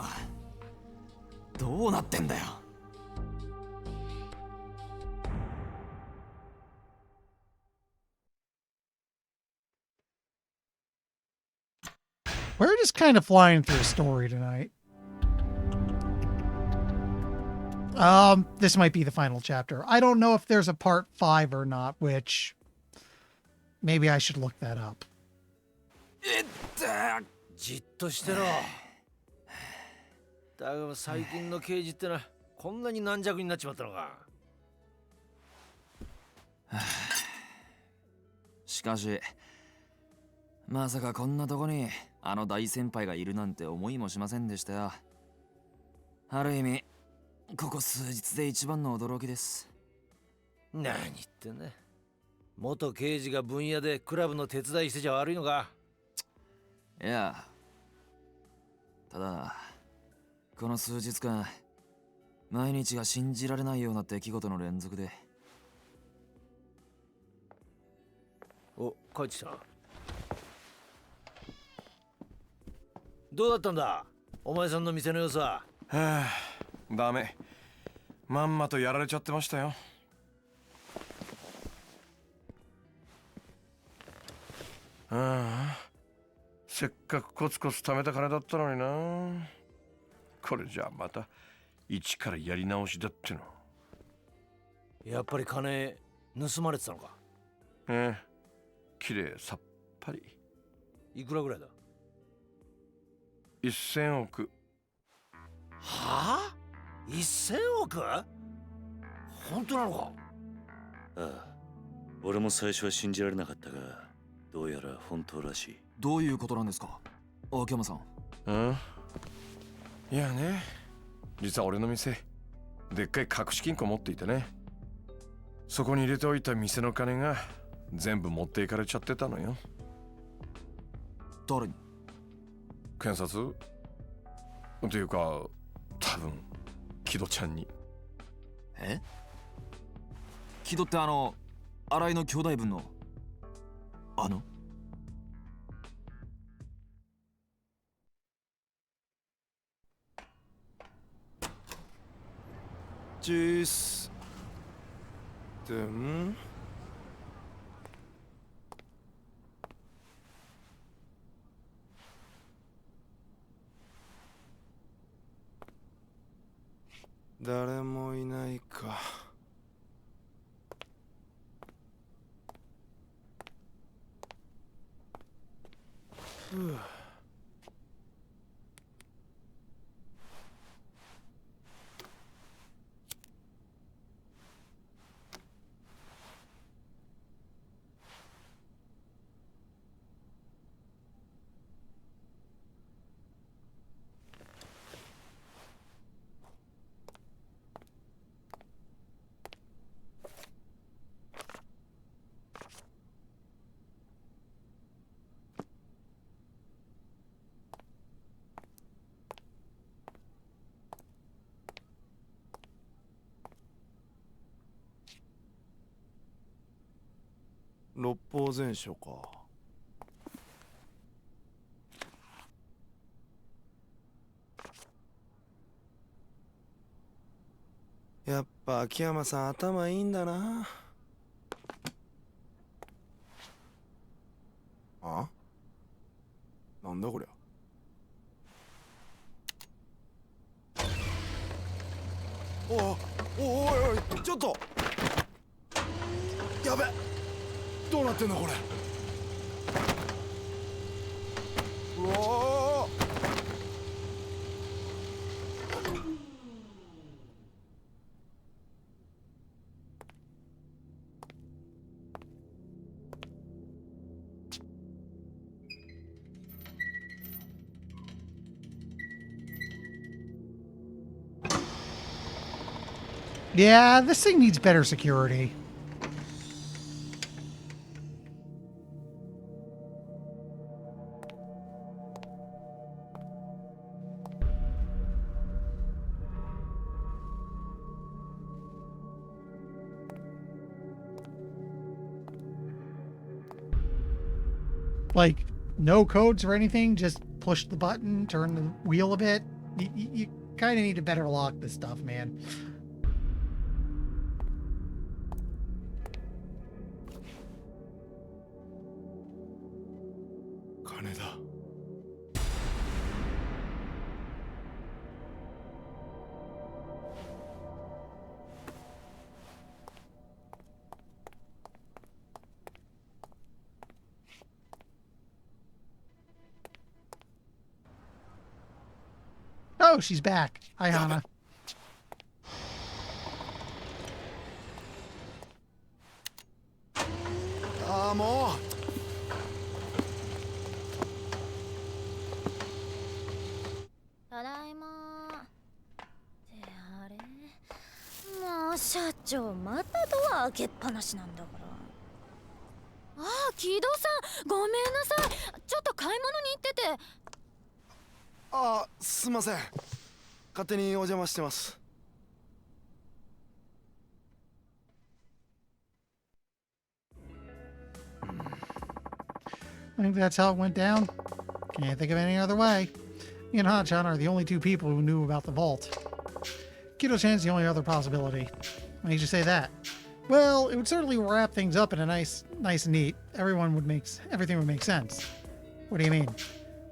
どうなってんだよ。We're just kind of flying through a story tonight. This might be the final chapter. I don't know if there's a part 5 or not, which maybe I should look that up. じっとしてろ。だが最近の刑事ってのはこんなに軟弱になっちまったのか。しかしまさかこんなとこにあの大先輩がいるなんて思いもしませんでしたよ。ある意味ここ数日で一番の驚きです。何言ってんだ。元刑事が分野でクラブの手伝いしてちゃ悪いのか。いや、ただこの数日間毎日が信じられないような出来事の連続で。お、帰ってきた。どうだったんだお前さんの店の様子は。はあ、ダメ。まんまとやられちゃってましたよ。ああ、せっかくコツコツ貯めた金だったのにな。これじゃあまた一からやり直しだっての。やっぱり金盗まれてたのか。ええ、きれいさっぱり。いくらぐらいだ。1000億。はあ ?1000 億？本当なのか。ああ、俺も最初は信じられなかったが、どうやら本当らしい。どういうことなんですか、秋山さん。うん、いやね、実は俺の店でっかい隠し金庫持っていてね。そこに入れておいた店の金が全部持っていかれちゃってたのよ。誰に？検察というか、多分木戸ちゃんに。え？木戸って新井の兄弟分のチースでん誰もいないか。ふう。六法全書か。やっぱ秋山さん頭いいんだな。あ？なんだこりゃ。おおいおい、ちょっとやべ、どうなってんのこれ。うわー。Yeah, this thing needs better security. Like, no codes or anything, just push the button, turn the wheel a bit. You kind of need to better lock this stuff, man. Oh, she's back. Hi, Hana. More. ただいま。ってあれ？もう社長またドア開けっぱなしなんだから。ああ、木戸さん、ごめんなさい。ちょっと買い物に行ってて。あ、すいません。勝手にお邪魔してます。I think that's how it went down. Can't think of any other way. Me and Han-chan are the only two people who knew about the vault. Kido-chan's the only other possibility. Why did you say that? Well, it would certainly wrap things up in a nice and neat. Everything would make sense. What do you mean?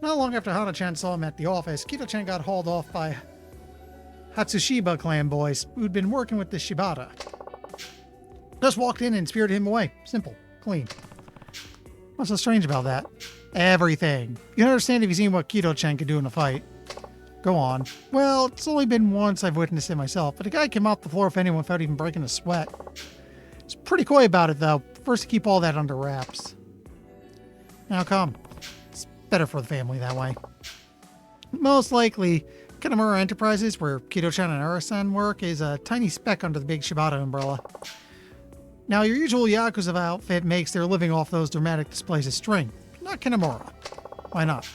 Not long after Hana-chan saw him at the office, Kido-chan got hauled off by Hatsushiba clan boys who'd been working with the Shibata. Just walked in and spirited him away. Simple. Clean. What's so strange about that? Everything. You can understand if you've seen what Kido-chan could do in a fight. Go on. Well, it's only been once I've witnessed it myself, but the guy came off the floor if anyone without even breaking a sweat. He's pretty coy about it, though. First to keep all that under wraps. Now come. It's better for the family that way. Most likely, Kanamura Enterprises, where Kido-chan and Ara-san work, is a tiny speck under the big Shibata umbrella. Now, your usual Yakuza outfit makes their living off those dramatic displays of strength. Not Kinemura. Why not?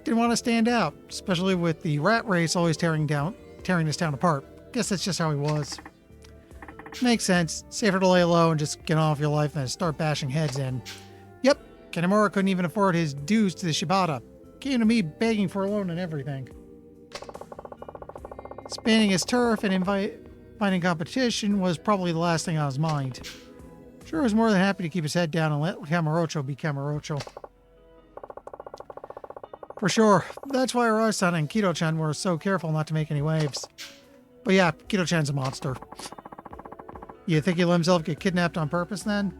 Didn't want to stand out, especially with the rat race always tearing this town apart. Guess that's just how he was. Makes sense. Safer to lay low and just get on with your life than to start bashing heads in. Yep, Kinemura couldn't even afford his dues to the Shibata. Came to me begging for a loan and everything. Spanning his turf and inviting competition was probably the last thing on his mind. Sure was more than happy to keep his head down and let Kamurocho be Kamurocho. For sure, that's why Arai-san and Kido-chan were so careful not to make any waves. But yeah, Kido-chan's a monster. You think he let himself get kidnapped on purpose then?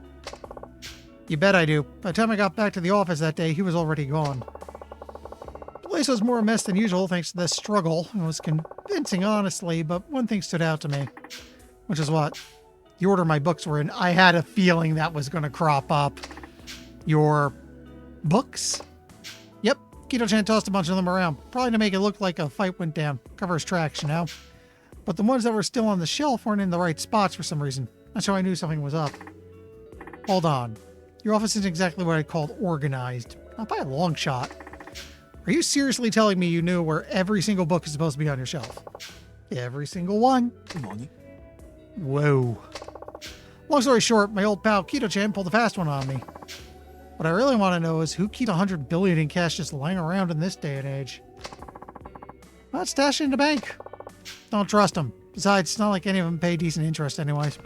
You bet I do. By the time I got back to the office that day, he was already gone. The place was more a mess than usual thanks to this struggle. It was convincing, honestly, but one thing stood out to me. Which is what? The order my books were in. I had a feeling that was going to crop up. Your books? Yep, Kido-chan tossed a bunch of them around. Probably to make it look like a fight went down. Cover his tracks, you know? But the ones that were still on the shelf weren't in the right spots for some reason. That's how I knew something was up. Hold on. Your office isn't exactly what I'd call organized. Not by a long shot. Are you seriously telling me you knew where every single book is supposed to be on your shelf? Every single one? Whoa. Long story short, my old pal Kido-chan pulled a fast one on me. What I really want to know is who keeps 100 billion in cash just lying around in this day and age? Not stashed in the bank. Don't trust them. Besides, it's not like any of them pay decent interest anyways.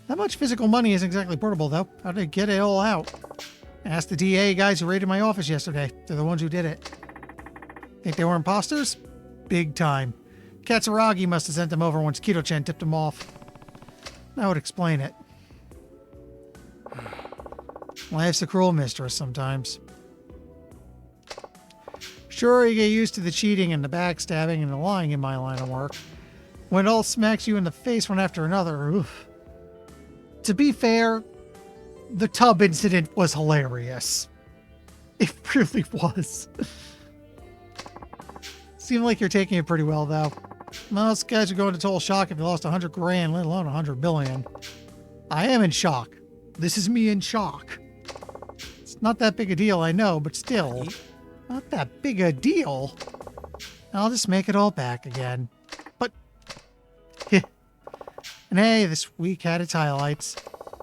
That much physical money isn't exactly portable, though. How did they get it all out? Ask the DA guys who raided my office yesterday. They're the ones who did it. Think they were imposters? Big time. Katsuragi must have sent them over once Kido-chan tipped them off. That would explain it. Life's a cruel mistress sometimes. Sure, you get used to the cheating and the backstabbing and the lying in my line of work. When it all smacks you in the face one after another, oof. To be fair, the tub incident was hilarious. It really was. Seemed like you're taking it pretty well, though. Most guys would go into total shock if you lost 100 grand, let alone 100 billion. I am in shock. This is me in shock. It's not that big a deal, I know, but still. Not that big a deal. I'll just make it all back again. But, and hey, this week had its highlights.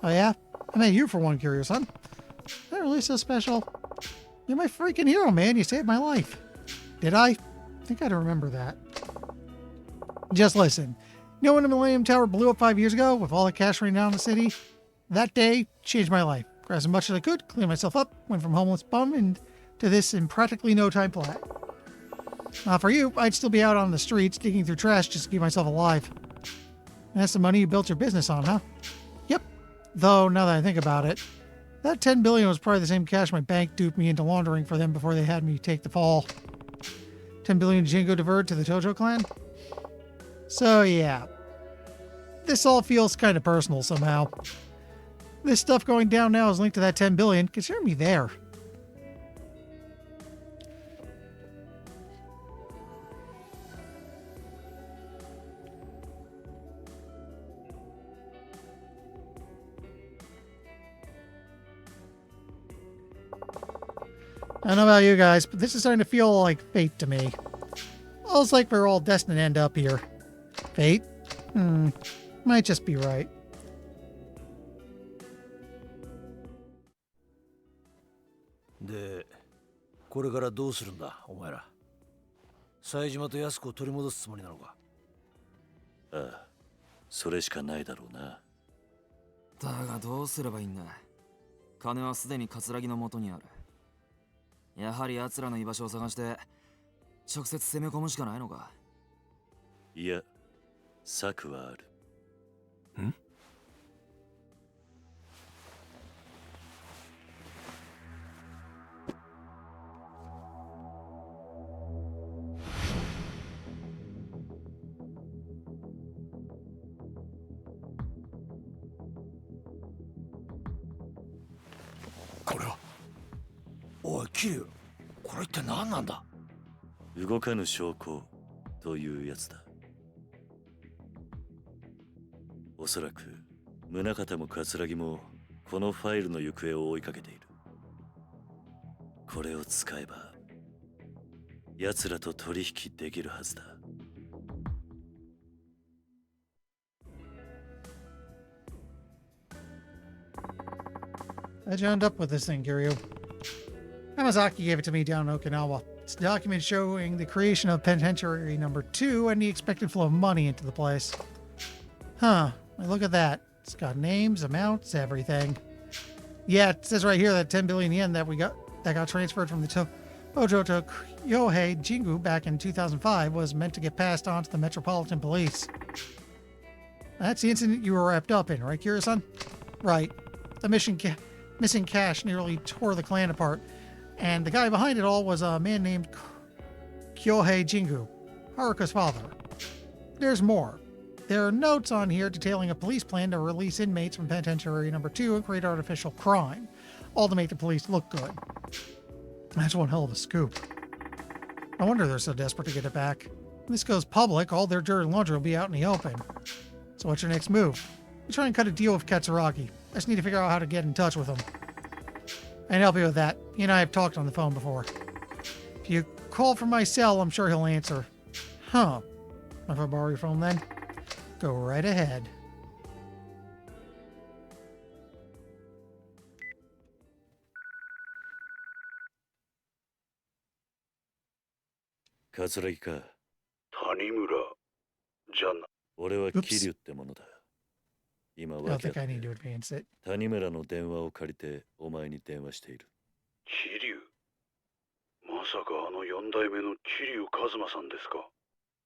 Oh yeah? I met you for one, Kiryu-san. Is that really so special? You're my freaking hero, man. You saved my life. Did I? I think I'd remember that. Just listen. You know when the Millennium Tower blew up 5 years ago with all the cash raining down in the city? That day changed my life. Grabbed as much as I could, cleaned myself up, went from homeless bum and to this in practically no time flat. For you, I'd still be out on the streets digging through trash just to keep myself alive. And that's the money you built your business on, huh? Yep. Though, now that I think about it, that 10 billion was probably the same cash my bank duped me into laundering for them before they had me take the fall. 10 billion Jingo diverted to the Tojo clan? So, yeah. This all feels kind of personal somehow. This stuff going down now is linked to that 10 billion. Consider me there. I don't know about you guys, but this is starting to feel like fate to me. Almost like we're all destined to end up here. Fate? Might just be right.で、これからどうするんだ、お前ら。冴島と安子を取り戻すつもりなのか。ああ、それしかないだろうな。だがどうすればいいんだ。金はすでに葛の元にある。やはり奴らの居場所を探して直接攻め込むしかないのか。いや、策はある。ん？これは。おい、キリュウ、これって何なんだ？動かぬ証拠というやつだ。おそらく宗像も桂もこのファイルの行方を追いかけている。これを使えば奴らと取引できるはずだ。How'd you end up with this thing, Kiryu? Hamazaki gave it to me down in Okinawa. It's a document showing the creation of Penitentiary Number 2 and the expected flow of money into the place. Huh, look at that. It's got names, amounts, everything. Yeah, it says right here that 10 billion yen that got transferred from the Tojo to Yohei Jingu back in 2005 was meant to get passed on to the Metropolitan Police. That's the incident you were wrapped up in, right, Kiryu-san? Right. The missing cash nearly tore the clan apart, and the guy behind it all was a man named Kyohei Jingu, Haruka's father. There's more. There are notes on here detailing a police plan to release inmates from Penitentiary Number 2 and create artificial crime, all to make the police look good. That's one hell of a scoop. No wonder they're so desperate to get it back. When this goes public, all their dirty laundry will be out in the open. So what's your next move? You try and cut a deal with Katsuragi. I just need to figure out how to get in touch with him. I can help you with that. He and I have talked on the phone before. If you call from my cell, I'm sure he'll answer. Huh. If I borrow your phone then? Go right ahead. Katsuragiか。谷村じゃな。俺は桐生ってものだ。今 I don't わけ think I need to advance it. 谷村の電話を借りてお前に電話している。桐生、まさかあの4代目の桐生一馬さんですか？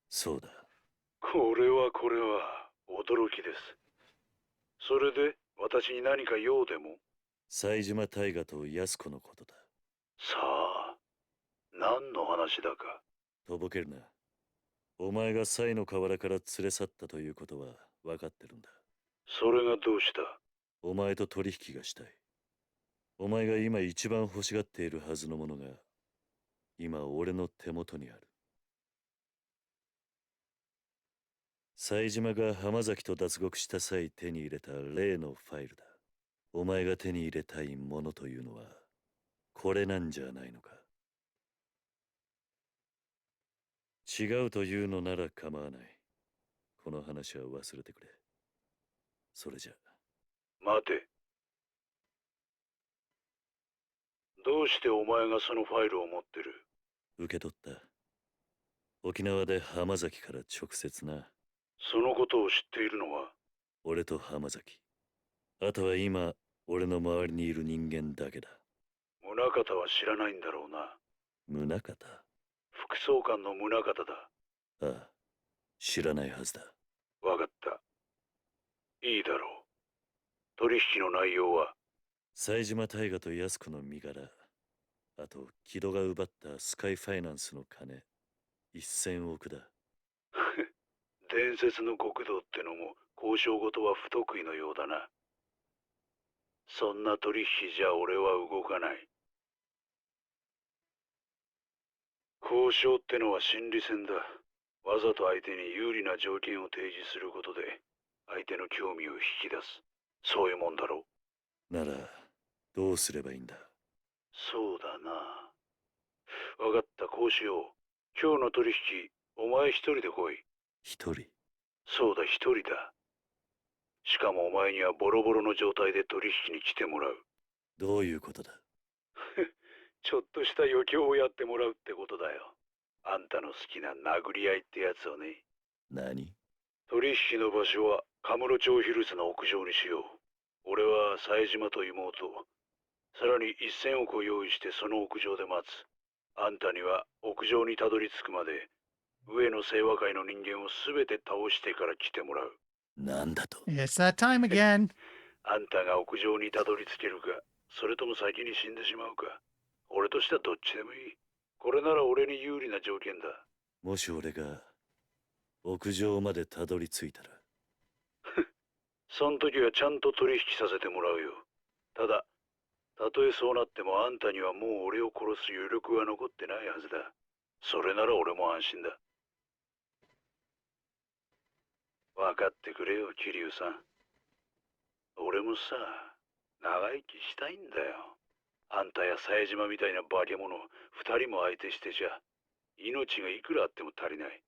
そうだ。これは驚きです。それで私に何か用でも？冴島大河と安子のことだ。さあ、何の話だか。とぼけるな。お前が冴の河原から連れ去ったということは分かってるんだ。それがどうした？お前と取引がしたい。お前が今一番欲しがっているはずのものが今俺の手元にある。冴島が浜崎と脱獄した際手に入れた例のファイルだ。お前が手に入れたいものというのはこれなんじゃないのか。違うというのなら構わない。この話は忘れてくれ。それじゃ。待て。どうしてお前がそのファイルを持ってる？受け取った。沖縄で浜崎から直接な。そのことを知っているのは？俺と浜崎。あとは今、俺の周りにいる人間だけだ。宗像は知らないんだろうな。宗像？副総監の宗像だ。ああ、知らないはずだ。わかった。いいだろう。取引の内容は？冴島大河と安子の身柄。あと、木戸が奪ったスカイファイナンスの金。1000億だ。伝説の極道ってのも交渉事は不得意のようだな。そんな取引じゃ俺は動かない。交渉ってのは心理戦だ。わざと相手に有利な条件を提示することで相手の興味を引き出す。そういうもんだろう。ならどうすればいいんだ？そうだな。わかった、こうしよう。今日の取引、お前一人で来い。一人？そうだ、一人だ。しかもお前にはボロボロの状態で取引に来てもらう。どういうことだ？ちょっとした余興をやってもらうってことだよ。あんたの好きな殴り合いってやつをね。何？取引の場所はカムロ町ヒルズの屋上にしよう。俺は冴島と妹、さらに1000億を用意してその屋上で待つ。あんたには屋上にたどり着くまで上の清和会の人間を全て倒してから来てもらう。なんだと？ It's that time again. あんたが屋上にたどり着けるか、それとも先に死んでしまうか。俺としてはどっちでもいい。これなら俺に有利な条件だ。もし俺が屋上までたどり着いたらそん時はちゃんと取引させてもらうよ。ただ、たとえそうなってもあんたにはもう俺を殺す余力は残ってないはずだ。それなら俺も安心だ。分かってくれよ、桐生さん。俺もさ、長生きしたいんだよ。あんたや冴島みたいな化け物二人も相手してじゃ、命がいくらあっても足りない。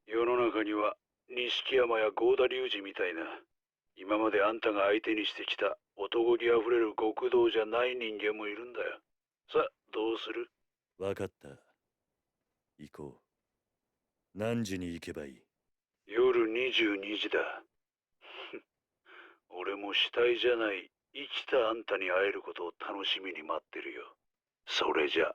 世の中には、錦山や郷田隆二みたいな、今まであんたが相手にしてきた男気あふれる極道じゃない人間もいるんだよ。さ、どうする？わかった。行こう。何時に行けばいい？夜22時だ。俺も死体じゃない生きたあんたに会えることを楽しみに待ってるよ。それじゃ。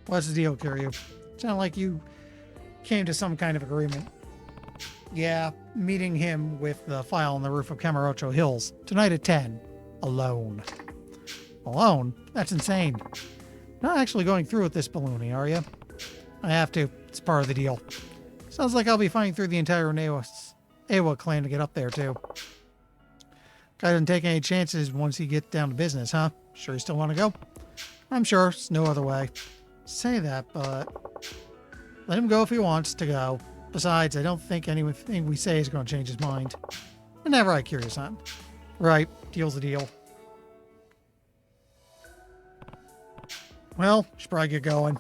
What's the deal, Kiryu? Sound like you came to some kind of agreement. Yeah, meeting him with the file on the roof of Kamurocho Hills. Tonight at 10. Alone. Alone? That's insane. Not actually going through with this balloony, are you? I have to. It's part of the deal. Sounds like I'll be fighting through the entire Awa clan to get up there, too. Guy didn't take any chances once he gets down to business, huh? Sure you still want to go? I'm sure. There's no other way. Say that, but let him go if he wants to go. Besides, I don't think anything we say is going to change his mind. Whenever I curious on. Right, deal's a deal. Well, should probably get going.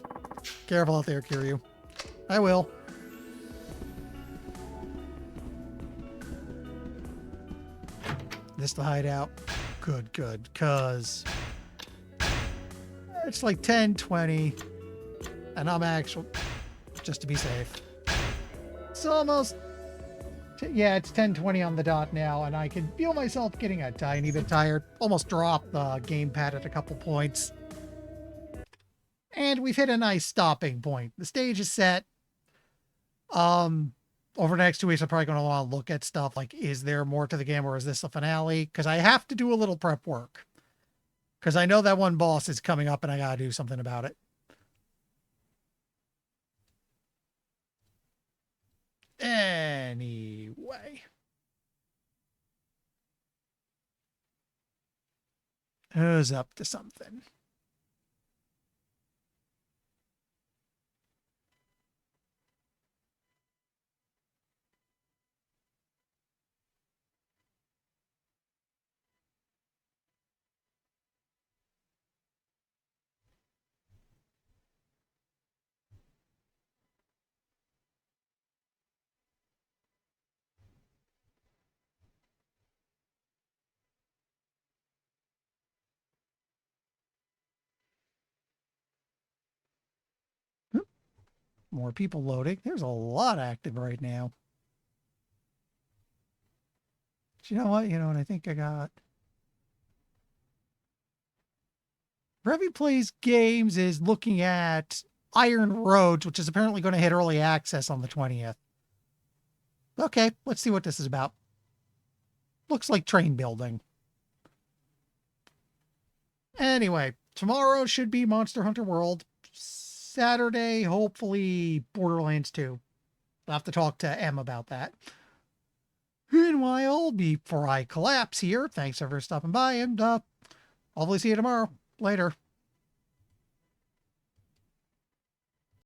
Careful out there, Kiryu. I will. This the hideout? Good, good, cause it's like 10:20, and I'm actually, just to be safe. It's almost, yeah, it's 10:20 on the dot now, and I can feel myself getting a tiny bit tired. Almost dropped the gamepad at a couple points. And we've hit a nice stopping point. The stage is set. Over the next 2 weeks, I'm probably going to want to look at stuff like, is there more to the game or is this the finale? Because I have to do a little prep work. Because I know that one boss is coming up and I got to do something about it. Anyway. Who's up to something? More people loading. There's a lot active right now. But you know what? And I think I got... Revy Plays Games is looking at Iron Roads, which is apparently going to hit early access on the 20th. Okay, let's see what this is about. Looks like train building. Anyway, tomorrow should be Monster Hunter World. Saturday, hopefully Borderlands 2. I'll have to talk to Em about that. Meanwhile, before I collapse here, thanks for stopping by, and hopefully see you tomorrow. Later.